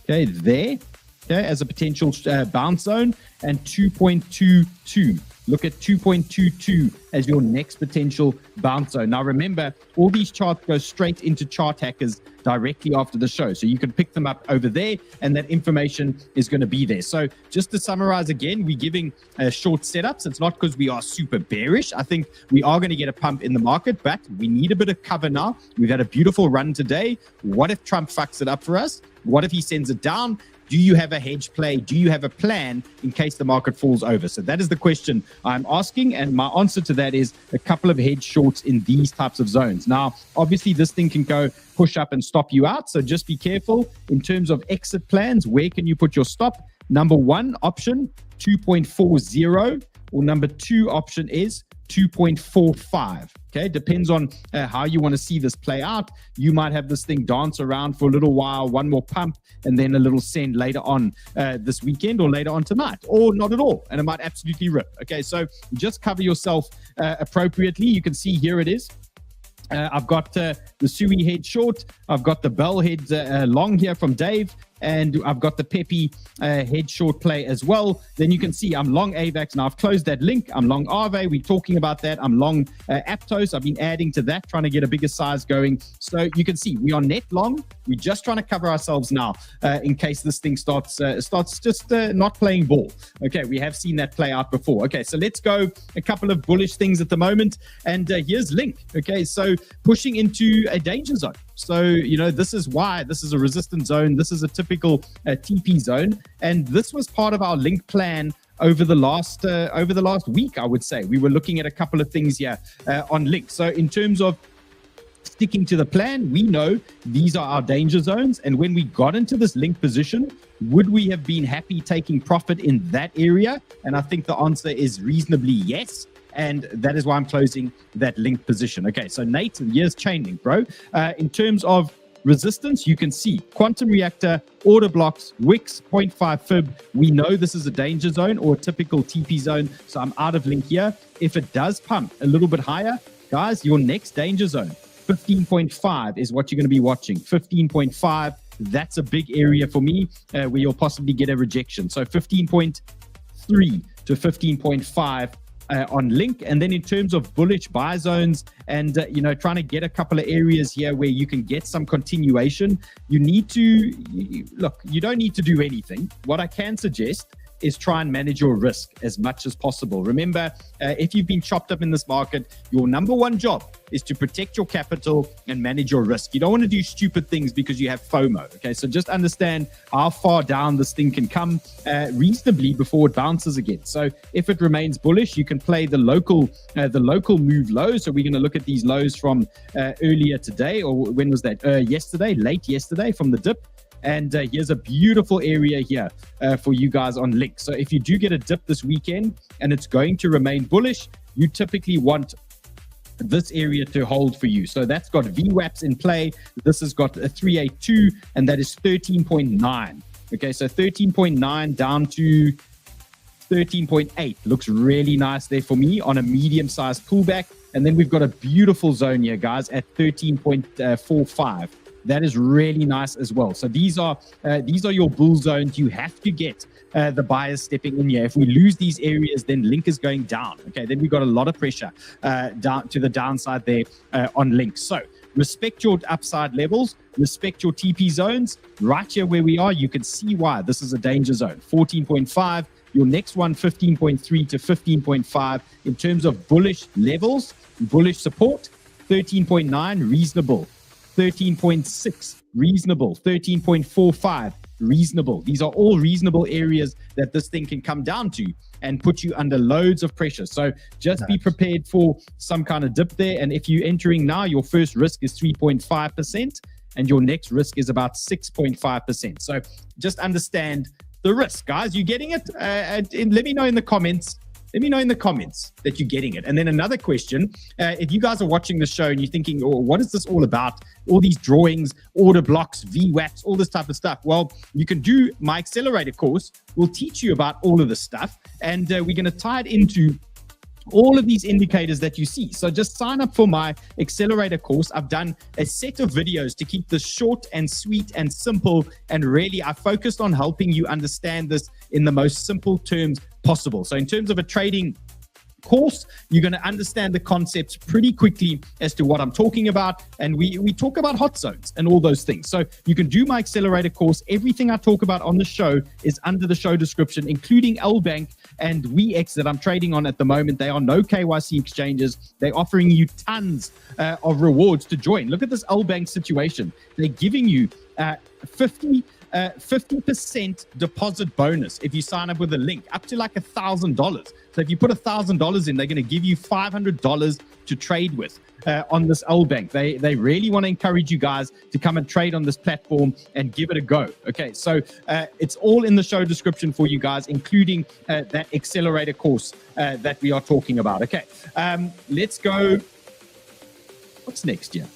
Okay, there. Okay, as a potential bounce zone, and 2.22. Look at 2.22 as your next potential bounce zone. Now remember, all these charts go straight into Chart Hackers directly after the show. So you can pick them up over there, and that information is going to be there. So just to summarize again, we're giving short setups. It's not because we are super bearish. I think we are going to get a pump in the market, but we need a bit of cover now. We've had a beautiful run today. What if Trump fucks it up for us? What if he sends it down? Do you have a hedge play? Do you have a plan in case the market falls over? So that is the question I'm asking. And my answer to that is a couple of hedge shorts in these types of zones. Now, obviously, this thing can go push up and stop you out. So just be careful in terms of exit plans. Where can you put your stop? Number one option, 2.40, or number two option is 2.45. Okay, depends on how you want to see this play out. You might have this thing dance around for a little while, one more pump, and then a little send later on this weekend or later on tonight, or not at all, and it might absolutely rip. Okay, so just cover yourself appropriately. You can see here it is. I've got the 𝗬𝗆 head short. I've got the Bell head long here from Dave. And I've got the Peppy head short play as well. Then you can see I'm long AVAX. Now I've closed that link. I'm long 𝗬𝗃. We're talking about that. I'm long Aptos. I've been adding to that, trying to get a bigger size going. So you can see we are net long. We're just trying to cover ourselves now in case this thing starts just not playing ball. Okay, we have seen that play out before. Okay, so let's go a couple of bullish things at the moment. And here's Link. Okay, so pushing into a danger zone. So, you know, this is why this is a resistance zone. This is a typical TP zone. And this was part of our Link plan over the last week, I would say. We were looking at a couple of things here on Link. So in terms of sticking to the plan, we know these are our danger zones. And when we got into this Link position, would we have been happy taking profit in that area? And I think the answer is reasonably yes. And that is why I'm closing that Link position. Okay, so Nate, here's Chainlink, bro. In terms of resistance, you can see Quantum Reactor, order blocks, wicks, 0.5 fib. We know this is a danger zone or a typical TP zone, so I'm out of Link here. If it does pump a little bit higher, guys, your next danger zone, 15.5 is what you're going to be watching. 15.5, that's a big area for me where you'll possibly get a rejection. So 15.3 to 15.5. On Link. And then in terms of bullish buy zones and you know, trying to get a couple of areas here where you can get some continuation, you need to look, you don't need to do anything. What I can suggest is try and manage your risk as much as possible. Remember, if you've been chopped up in this market, your number one job is to protect your capital and manage your risk. You don't want to do stupid things because you have FOMO. Okay, so just understand how far down this thing can come reasonably before it bounces again. So if it remains bullish, you can play the local move low. So we're going to look at these lows from earlier today, or when was that? Late yesterday from the dip. And here's a beautiful area here for you guys on Link. So if you do get a dip this weekend and it's going to remain bullish, you typically want this area to hold for you. So that's got VWAPs in play. This has got a 382, and that is 13.9. Okay, so 13.9 down to 13.8 looks really nice there for me on a medium-sized pullback. And then we've got a beautiful zone here, guys, at 13.45. That is really nice as well. So these are your bull zones. You have to get the buyers stepping in here. If we lose these areas, then Link is going down. Okay, then we've got a lot of pressure down to the downside there on Link. So respect your upside levels, respect your TP zones. Right here where we are, you can see why this is a danger zone. 14.5. Your next one, 15.3 to 15.5. In terms of bullish levels, bullish support, 13.9, reasonable. 13.6, reasonable. 13.45, reasonable. These are all reasonable areas that this thing can come down to and put you under loads of pressure. So just be prepared for some kind of dip there. And if you're entering now, your first risk is 3.5% and your next risk is about 6.5%. So just understand the risk, guys. You getting it? And let me know in the comments. Let me know in the comments that you're getting it. And then another question, if you guys are watching the show and you're thinking, oh, what is this all about? All these drawings, order blocks, VWAPs, all this type of stuff. Well, you can do my accelerator course. We'll teach you about all of this stuff. And we're going to tie it into all of these indicators that you see. So just sign up for my accelerator course. I've done a set of videos to keep this short and sweet and simple. And really, I focused on helping you understand this in the most simple terms possible. So in terms of a trading course, you're going to understand the concepts pretty quickly as to what I'm talking about. And we talk about hot zones and all those things. So you can do my accelerator course. Everything I talk about on the show is under the show description, including LBank and WeX that I'm trading on at the moment. They are no KYC exchanges. They're offering you tons of rewards to join. Look at this LBank situation. They're giving you 50% deposit bonus if you sign up with a link, up to like $1,000. So if you put $1,000 in, they're going to give you $500 to trade with on this LBank. They really want to encourage you guys to come and trade on this platform and give it a go. Okay, so it's all in the show description for you guys, including that accelerator course that we are talking about. Okay, let's go. What's next here?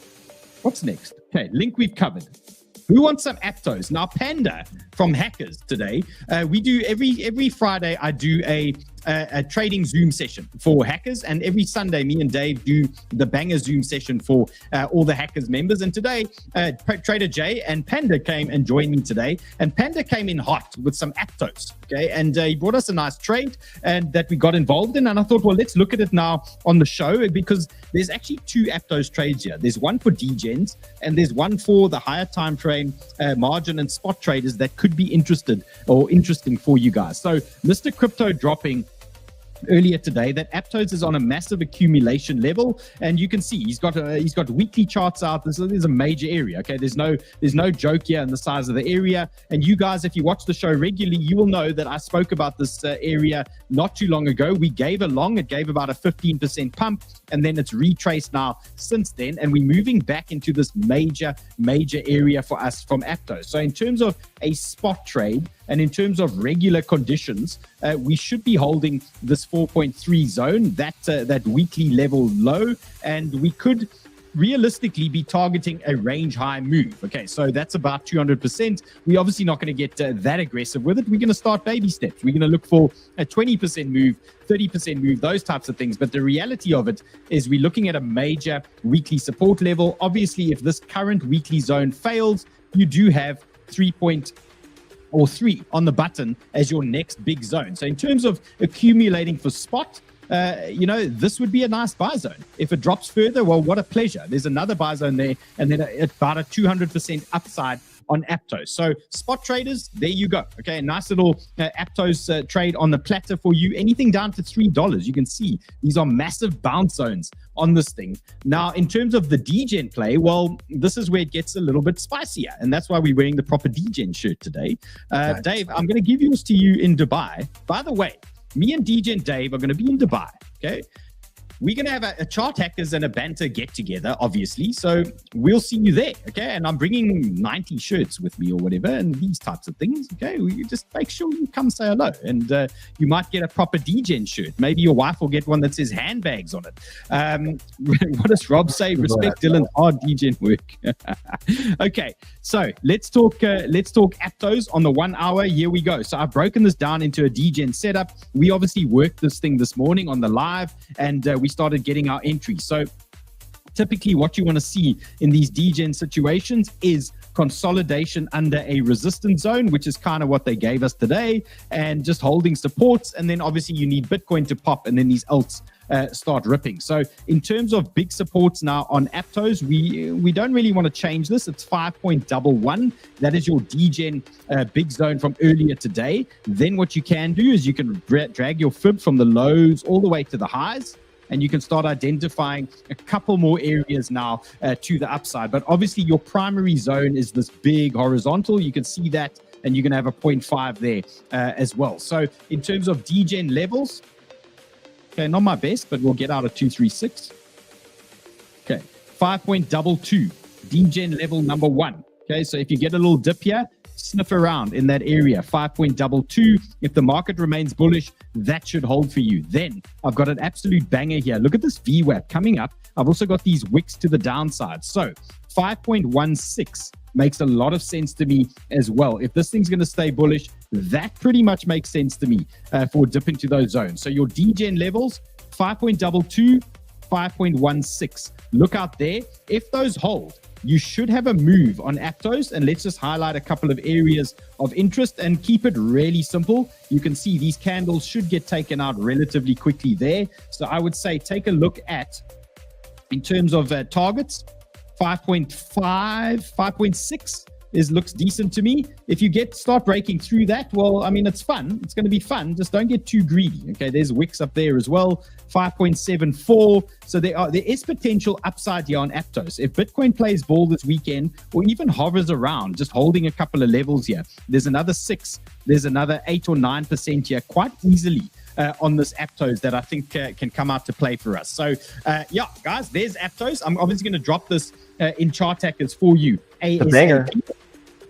What's next? Okay, link we've covered. Who wants some Aptos? Now, Panda from Hackers today, we do every Friday, I do a trading Zoom session for hackers, and every Sunday me and Dave do the banger Zoom session for all the hackers members. And today Trader Jay and Panda came and joined me today, and Panda came in hot with some Aptos, okay, and he brought us a nice trade and that we got involved in. And I thought, well, let's look at it now on the show, because there's actually two Aptos trades here. There's one for degens and there's one for the higher time frame margin and spot traders that could be interested or interesting for you guys. So Mr. Crypto dropping earlier today that Aptos is on a massive accumulation level, and you can see he's got weekly charts out. This is a major area. Okay, there's no joke here in the size of the area. And you guys, if you watch the show regularly, you will know that I spoke about this area not too long ago. We gave a long, it gave about a 15% pump, and then it's retraced now since then, and we're moving back into this major area for us from Aptos. So in terms of a spot trade and in terms of regular conditions, we should be holding this 4.3 zone, that weekly level low, and we could realistically be targeting a range high move. Okay, so that's about 200%. We're obviously not going to get that aggressive with it. We're going to start baby steps. We're going to look for a 20% move, 30% move, those types of things. But the reality of it is we're looking at a major weekly support level. Obviously, if this current weekly zone fails, you do have 3 on the button as your next big zone. So in terms of accumulating for spot, this would be a nice buy zone. If it drops further, well, what a pleasure. There's another buy zone there, and then about a 200% upside on Aptos. So spot traders, there you go. Okay, a nice little Aptos trade on the platter for you. Anything down to $3. You can see these are massive bounce zones on this thing. Now, in terms of the degen play, well, this is where it gets a little bit spicier, and that's why we're wearing the proper degen shirt today. Dave, I'm going to give yours to you in Dubai. By the way, me and DJ and Dave are going to be in Dubai, okay? We're going to have a chart hackers and a banter get together, obviously. So we'll see you there, okay? And I'm bringing 90 shirts with me or whatever, and these types of things, okay? You just make sure you come say hello, and you might get a proper degen shirt. Maybe your wife will get one that says handbags on it. What does Rob say? Respect Dylan, hard degen work. Okay, so let's talk Aptos on the 1 hour. Here we go. So I've broken this down into a degen setup. We obviously worked this thing this morning on the live, and we started getting our entries. So typically what you want to see in these degen situations is consolidation under a resistance zone, which is kind of what they gave us today, and just holding supports. And then obviously you need Bitcoin to pop, and then these alts start ripping. So in terms of big supports now on Aptos, we don't really want to change this. It's 5.11. That is your degen big zone from earlier today. Then what you can do is you can drag your fib from the lows all the way to the highs, and you can start identifying a couple more areas now to the upside. But obviously your primary zone is this big horizontal. You can see that, and you're going to have a 0.5 there as well. So in terms of degen levels, okay, not my best, but we'll get out of 236. Okay, 5.22, degen level number 1. Okay, so if you get a little dip here, sniff around in that area, 5.22. If the market remains bullish, that should hold for you. Then I've got an absolute banger here. Look at this VWAP coming up. I've also got these wicks to the downside. So 5.16 makes a lot of sense to me as well. If this thing's going to stay bullish, that pretty much makes sense to me for dip into those zones. So your degen levels, 5.22, 5.16. Look out there. If those hold, you should have a move on Aptos, and let's just highlight a couple of areas of interest and keep it really simple. You can see these candles should get taken out relatively quickly there. So I would say take a look at, in terms of targets, 5.5, 5.6 looks decent to me. If you start breaking through that, well, I mean, it's fun. It's going to be fun. Just don't get too greedy. Okay, there's wicks up there as well, 5.74. So there is potential upside here on Aptos. If Bitcoin plays ball this weekend, or even hovers around, just holding a couple of levels here, there's another 6, there's another 8 or 9% here, quite easily. On this Aptos that I think can come out to play for us. So, yeah, guys, there's Aptos. I'm obviously going to drop this in chart hackers for you. A banger.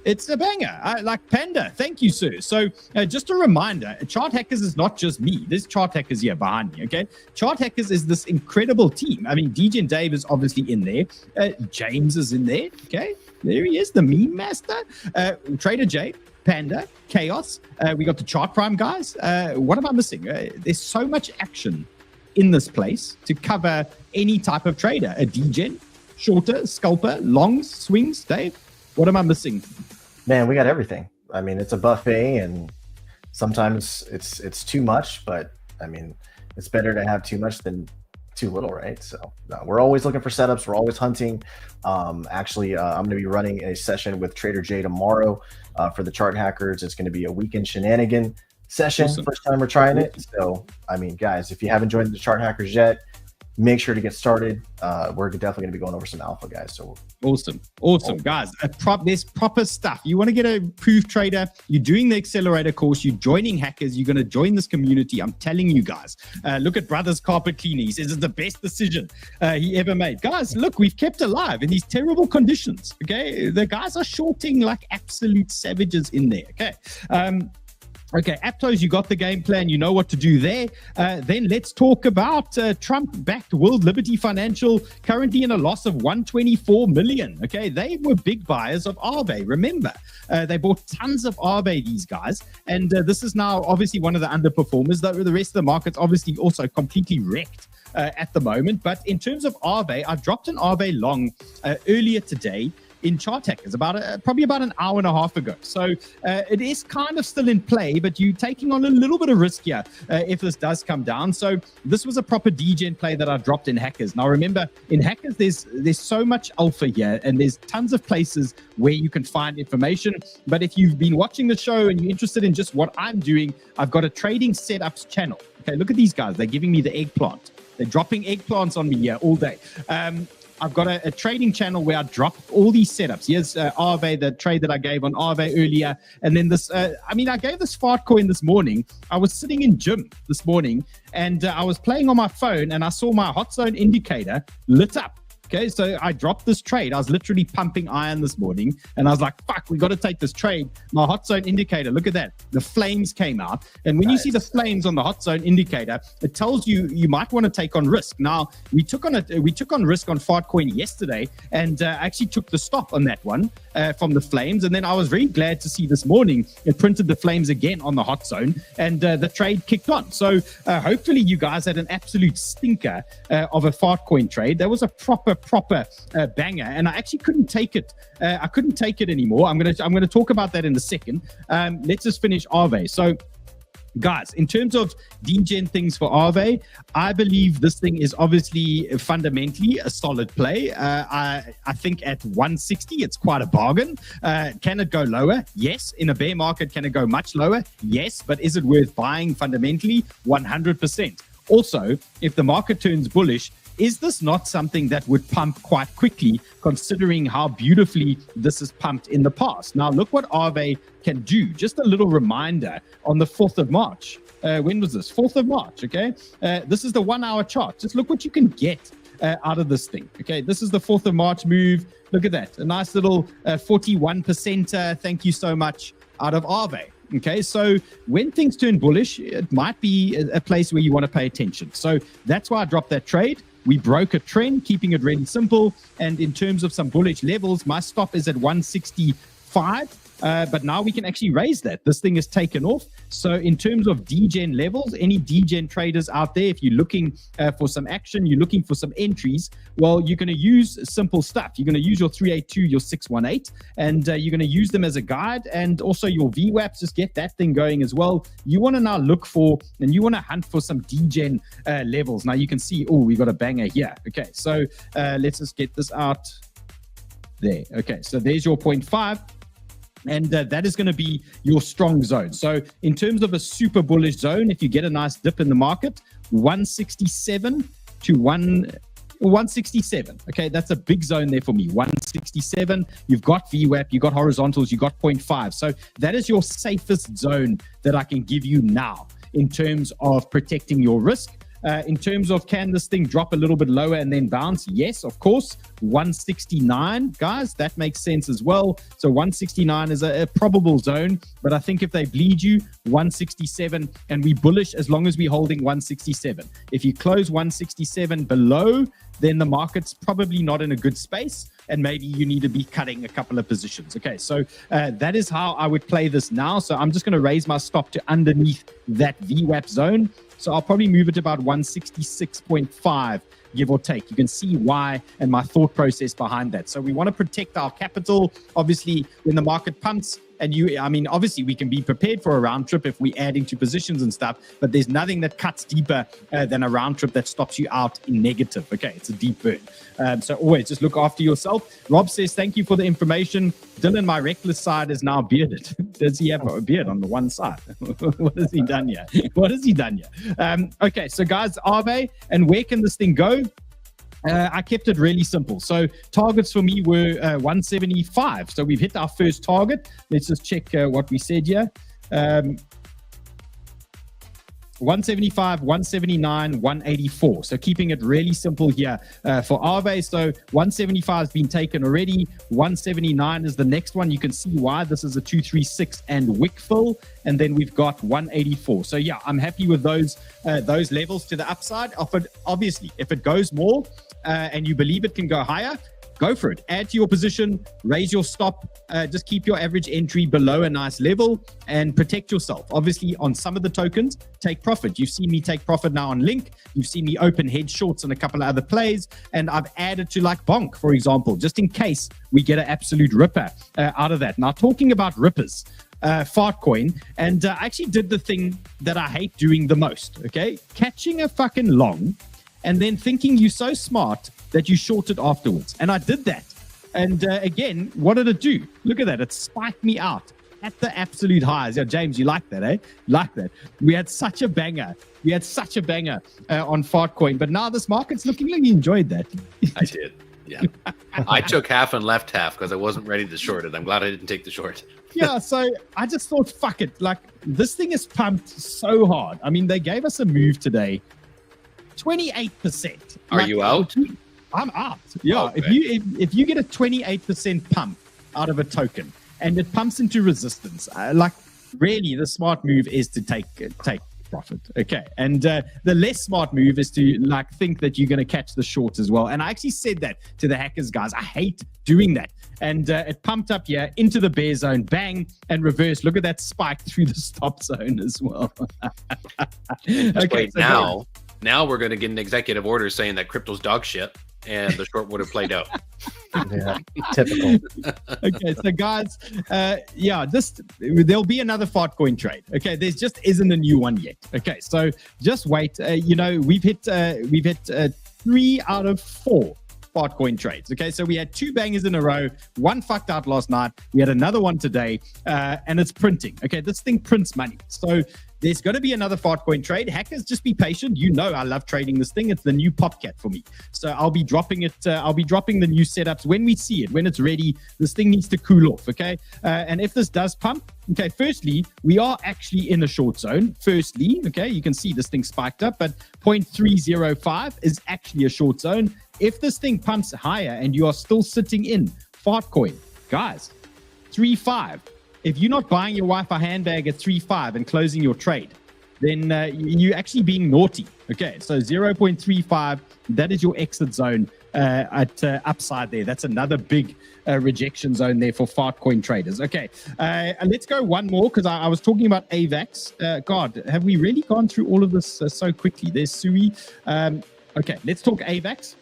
It's a banger. Like Panda. Thank you, sir. So, just a reminder, chart hackers is not just me. There's chart hackers here behind me, okay? Chart hackers is this incredible team. I mean, DJ and Dave is obviously in there. James is in there, okay? There he is, the meme master. Trader J, Panda, Chaos. We got the Chart Prime guys. What am I missing? There's so much action in this place to cover any type of trader. A degen, shorter, scalper, longs, swings. Dave, what am I missing? Man, we got everything. I mean, it's a buffet, and sometimes it's too much, but I mean, it's better to have too much than too little, right? So we're always looking for setups. We're always hunting. Actually, I'm going to be running a session with Trader J tomorrow for the chart hackers. It's going to be a weekend shenanigan session. Awesome. First time we're trying it. So, I mean, guys, if you haven't joined the chart hackers yet, make sure to get started. We're definitely going to be going over some alpha, guys. So awesome, guys. There's proper stuff. You want to get a proof trader? You're doing the accelerator course. You're joining hackers. You're going to join this community. I'm telling you guys. Look at Brother's Carpet Cleaner. He says it's the best decision he ever made. Guys, look, we've kept alive in these terrible conditions. Okay, the guys are shorting like absolute savages in there. Okay. Okay, Aptos, you got the game plan. You know what to do there. Then let's talk about Trump-backed World Liberty Financial, currently in a loss of 124 million. Okay, they were big buyers of 𝗬𝗏. Remember, they bought tons of 𝗬𝗏, these guys. And this is now obviously one of the underperformers. The rest of the market's obviously also completely wrecked at the moment. But in terms of 𝗬𝗏, I dropped an 𝗬𝗏 long earlier today in chart hackers, probably about an hour and a half ago. So it is kind of still in play, but you're taking on a little bit of risk here if this does come down. So this was a proper degen play that I dropped in hackers. Now remember, in hackers, there's so much alpha here, and there's tons of places where you can find information. But if you've been watching the show and you're interested in just what I'm doing, I've got a trading setups channel. Okay, look at these guys. They're giving me the eggplant. They're dropping eggplants on me here all day. I've got a trading channel where I drop all these setups. Here's 𝗬𝗏, the trade that I gave on 𝗬𝗏 earlier. And then this, I gave this Fartcoin this morning. I was sitting in gym this morning, and I was playing on my phone, and I saw my hot zone indicator lit up. Okay, so I dropped this trade. I was literally pumping iron this morning, and I was like, fuck, we got to take this trade. My hot zone indicator, look at that. The flames came out. And when you see the flames on the hot zone indicator, it tells you you might want to take on risk. Now, we took on risk on Fartcoin yesterday, and actually took the stop on that one from the flames. And then I was very glad to see this morning it printed the flames again on the hot zone, and the trade kicked on. So hopefully you guys had an absolute stinker of a Fartcoin trade. That was a proper banger, and I actually couldn't take it. I couldn't take it anymore. I'm gonna talk about that in a second. Let's just finish 𝗬𝗏. So, guys, in terms of degen things for 𝗬𝗏, I believe this thing is obviously fundamentally a solid play. I think at 160, it's quite a bargain. Can it go lower? Yes. In a bear market, can it go much lower? Yes. But is it worth buying fundamentally? 100%. Also, if the market turns bullish, is this not something that would pump quite quickly, considering how beautifully this is pumped in the past? Now, look what 𝗬𝗏 can do. Just a little reminder on the 4th of March. When was this? 4th of March, okay? This is the 1 hour chart. Just look what you can get out of this thing, okay? This is the 4th of March move. Look at that. A nice little 41%. Thank you so much out of 𝗬𝗏. Okay, so when things turn bullish, it might be a place where you want to pay attention. So that's why I dropped that trade. We broke a trend, keeping it really simple. And in terms of some bullish levels, my stop is at 165. but now we can actually raise that. This thing is taken off. So in terms of degen levels, any degen traders out there, if you're looking for some action, you're looking for some entries, well, you're going to use simple stuff. You're going to use your 382, your 618, and you're going to use them as a guide, and also your VWAPs, just get that thing going as well. You want to now look for, and you want to hunt for some degen levels. Now you can see, oh, we got a banger here. Okay, so let's just get this out there. Okay, so there's your 0.5. And that is going to be your strong zone. So in terms of a super bullish zone, if you get a nice dip in the market, 167 to 167. Okay, that's a big zone there for me. 167. You've got VWAP, you've got horizontals, you've got 0.5. So that is your safest zone that I can give you now in terms of protecting your risk. In terms of, can this thing drop a little bit lower and then bounce? Yes, of course. 169, guys, that makes sense as well. So 169 is a probable zone, but I think if they bleed you, 167, and we bullish as long as we're holding 167. If you close 167 below, then the market's probably not in a good space, and maybe you need to be cutting a couple of positions. Okay, so that is how I would play this now. So I'm just going to raise my stop to underneath that VWAP zone. So I'll probably move it to about 166.5, give or take. You can see why and my thought process behind that. So we want to protect our capital. Obviously, when the market pumps, and obviously we can be prepared for a round trip if we're adding to positions and stuff, but there's nothing that cuts deeper than a round trip that stops you out in negative. Okay, it's a deep burn. So always just look after yourself. Rob says, thank you for the information. Dylan, my reckless side is now bearded. Does he have a beard on the one side? What has he done here? What has he done here? Okay, so guys, 𝗬𝗃, and where can this thing go? I kept it really simple. So targets for me were 175. So we've hit our first target. Let's just check what we said here. 175, 179, 184. So keeping it really simple here for 𝗬𝗃. So 175 has been taken already. 179 is the next one. You can see why. This is a 236 and wick fill. And then we've got 184. So yeah, I'm happy with those levels to the upside. Obviously, if it goes more and you believe it can go higher, go for it. Add to your position, raise your stop, just keep your average entry below a nice level and protect yourself. Obviously, on some of the tokens, take profit. You've seen me take profit now on Link. You've seen me open head shorts on a couple of other plays, and I've added to like Bonk, for example, just in case we get an absolute ripper out of that. Now, talking about rippers, Fartcoin, and I actually did the thing that I hate doing the most, okay? Catching a fucking long and then thinking you're so smart that you short it afterwards. And I did that. And again, what did it do? Look at that. It spiked me out at the absolute highs. Yeah, James, you like that, eh? Like that. We had such a banger. On Fartcoin. But now this market's looking like you enjoyed that. I did. Yeah. I took half and left half because I wasn't ready to short it. I'm glad I didn't take the short. Yeah, so I just thought, fuck it. Like, this thing is pumped so hard. I mean, they gave us a move today. 28%. Are you out? I'm out. Yeah. Okay. If you get a 28% pump out of a token and it pumps into resistance, really the smart move is to take profit. Okay. And the less smart move is to think that you're going to catch the short as well. And I actually said that to the hackers guys. I hate doing that. And it pumped up here into the bear zone, bang, and reverse. Look at that spike through the stop zone as well. Okay. So now we're going to get an executive order saying that crypto's dog shit and the short would have played out. Yeah, typical. Okay, so guys, there'll be another Fartcoin trade. Okay, there just isn't a new one yet. Okay, so just wait. We've hit 3 out of 4 Fartcoin trades. Okay, so we had 2 bangers in a row. One fucked out last night. We had another one today, and it's printing. Okay, this thing prints money. So there's going to be another Fartcoin trade. Hackers, just be patient. You know I love trading this thing. It's the new Popcat for me. So I'll be dropping it. I'll be dropping the new setups when we see it, when it's ready. This thing needs to cool off, okay? And if this does pump, okay, firstly, we are actually in a short zone. Firstly, okay, you can see this thing spiked up, but 0.305 is actually a short zone. If this thing pumps higher and you are still sitting in Fartcoin, guys, 3.5. If you're not buying your Wi-Fi handbag at 3.5 and closing your trade, then you're actually being naughty. Okay, so 0.35, that is your exit zone upside there. That's another big rejection zone there for Fartcoin traders. Okay, let's go one more because I was talking about AVAX. God, have we really gone through all of this so quickly? There's 𝗬𝗰𝗍𝗶. Okay, let's talk AVAX.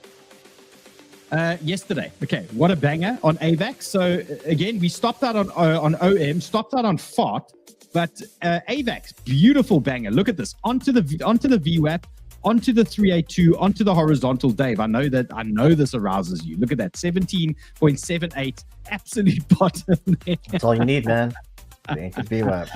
Yesterday, okay, what a banger on AVAX. So again, we stopped out on OM, stopped out on FART, but AVAX, beautiful banger. Look at this, onto the VWAP, onto the 382, onto the horizontal. Dave, I know this arouses you. Look at that, 17.78, absolute bottom there. That's all you need, man. It ain't the VWAP.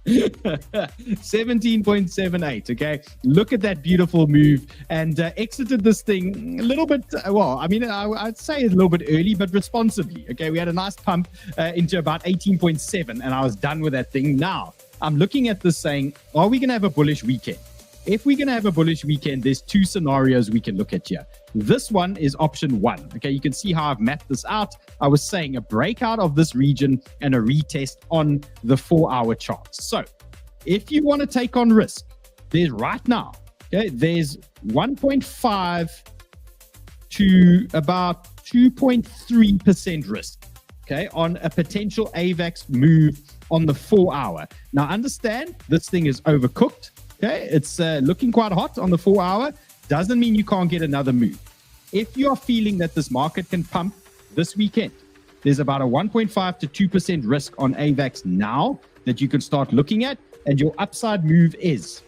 17.78. okay, look at that beautiful move, and exited this thing a little bit, well, I mean, I'd say a little bit early, but responsibly. Okay, we had a nice pump into about 18.7, and I was done with that thing. Now I'm looking at this saying, are we going to have a bullish weekend? If we're going to have a bullish weekend, there's two scenarios we can look at here. This one is option one. Okay, you can see how I've mapped this out. I was saying a breakout of this region and a retest on the 4-hour chart. So if you want to take on risk, there's right now, okay, there's 1.5 to about 2.3% risk, okay, on a potential AVAX move on the 4-hour. Now understand, this thing is overcooked. Okay, it's looking quite hot on the 4-hour. Doesn't mean you can't get another move. If you are feeling that this market can pump this weekend, there's about a 1.5 to 2% risk on AVAX now that you can start looking at, and your upside move is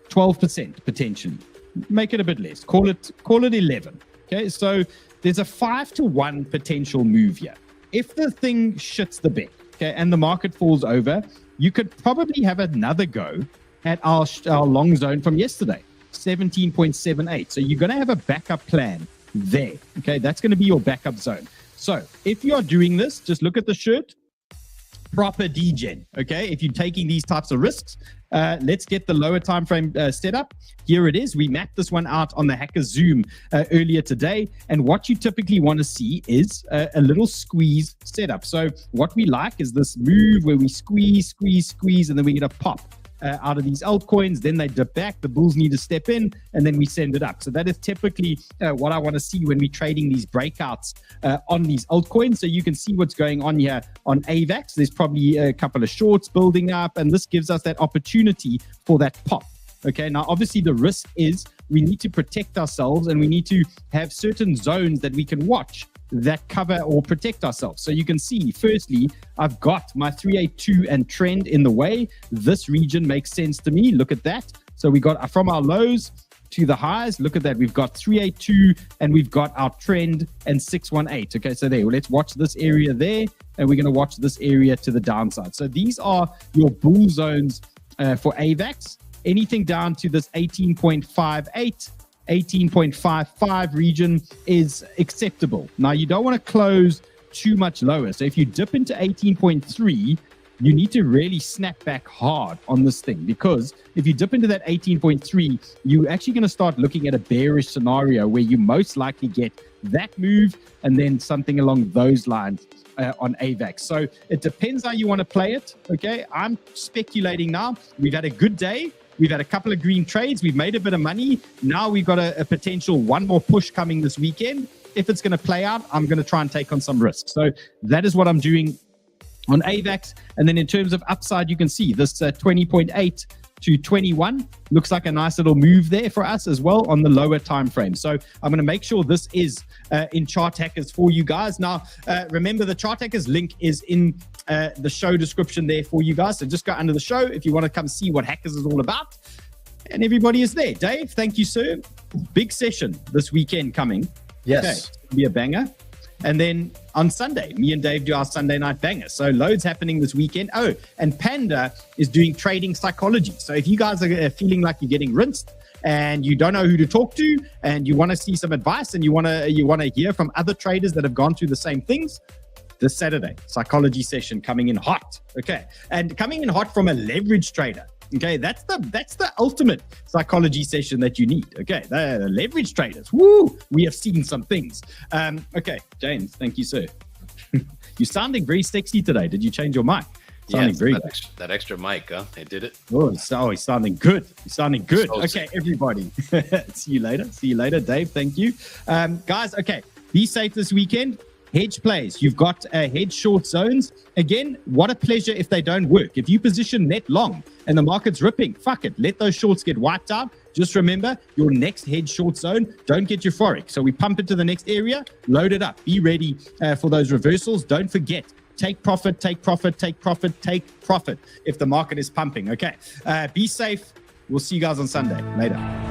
12% potentially. Make it a bit less. Call it 11. Okay, so there's a 5 to 1 potential move here. If the thing shits the bed, okay, and the market falls over, you could probably have another go at our long zone from yesterday, 17.78. So you're going to have a backup plan there. Okay, that's going to be your backup zone. So if you are doing this, just look at the shirt, proper degen. Okay, if you're taking these types of risks, let's get the lower time frame set up. Here it is. We mapped this one out on the Hacker Zoom earlier today, and what you typically want to see is a little squeeze setup. So what we like is this move where we squeeze, and then we get a pop out of these altcoins. Then they dip back, the bulls need to step in, and then we send it up. So that is typically what I want to see when we're trading these breakouts on these altcoins. So you can see what's going on here on AVAX. There's probably a couple of shorts building up, and this gives us that opportunity for that pop. Okay, now obviously the risk is we need to protect ourselves, and we need to have certain zones that we can watch that cover or protect ourselves. So you can see, firstly, I've got my 382 and trend in the way. This region makes sense to me. Look at that. So we got from our lows to the highs. Look at that. We've got 382 and we've got our trend and 618. Okay, so there, well, let's watch this area there, and we're going to watch this area to the downside. So these are your bull zones for AVAX. Anything down to this 18.58, 18.55 region is acceptable. Now, you don't want to close too much lower. So if you dip into 18.3, you need to really snap back hard on this thing, because if you dip into that 18.3, you're actually going to start looking at a bearish scenario where you most likely get that move and then something along those lines on AVAX. So it depends how you want to play it. Okay, I'm speculating now. We've had a good day. We've had a couple of green trades. We've made a bit of money. Now we've got a potential one more push coming this weekend. If it's going to play out, I'm going to try and take on some risk. So that is what I'm doing on AVAX. And then in terms of upside, you can see this 20.8 to 21 looks like a nice little move there for us as well on the lower time frame. So I'm going to make sure this is in Chart Hackers for you guys. Now, remember, the Chart Hackers link is in the show description there for you guys. So just go under the show if you want to come see what Hackers is all about. And everybody is there. Dave, thank you, sir. Big session this weekend coming. Yes. Okay, it's going to be a banger. And then on Sunday, me and Dave do our Sunday night banger. So loads happening this weekend. Oh, and Panda is doing trading psychology. So if you guys are feeling like you're getting rinsed and you don't know who to talk to, and you want to see some advice, and you want to hear from other traders that have gone through the same things, this Saturday, psychology session coming in hot. Okay, and coming in hot from a leverage trader. Okay, that's the ultimate psychology session that you need. Okay, the leverage traders. Woo! We have seen some things. Okay, James, thank you, sir. You're sounding very sexy today. Did you change your mic? Sounding very that, good. that extra mic, huh? It did it. Oh, he's sounding good. He's sounding good. So Okay, everybody. See you later. See you later, Dave. Thank you. Guys, okay. Be safe this weekend. Hedge plays. You've got hedge short zones. Again, what a pleasure if they don't work. If you position net long and the market's ripping, fuck it. Let those shorts get wiped out. Just remember, your next hedge short zone, don't get euphoric. So we pump it to the next area, load it up. Be ready for those reversals. Don't forget, take profit, take profit, take profit, take profit if the market is pumping. Okay, be safe. We'll see you guys on Sunday. Later.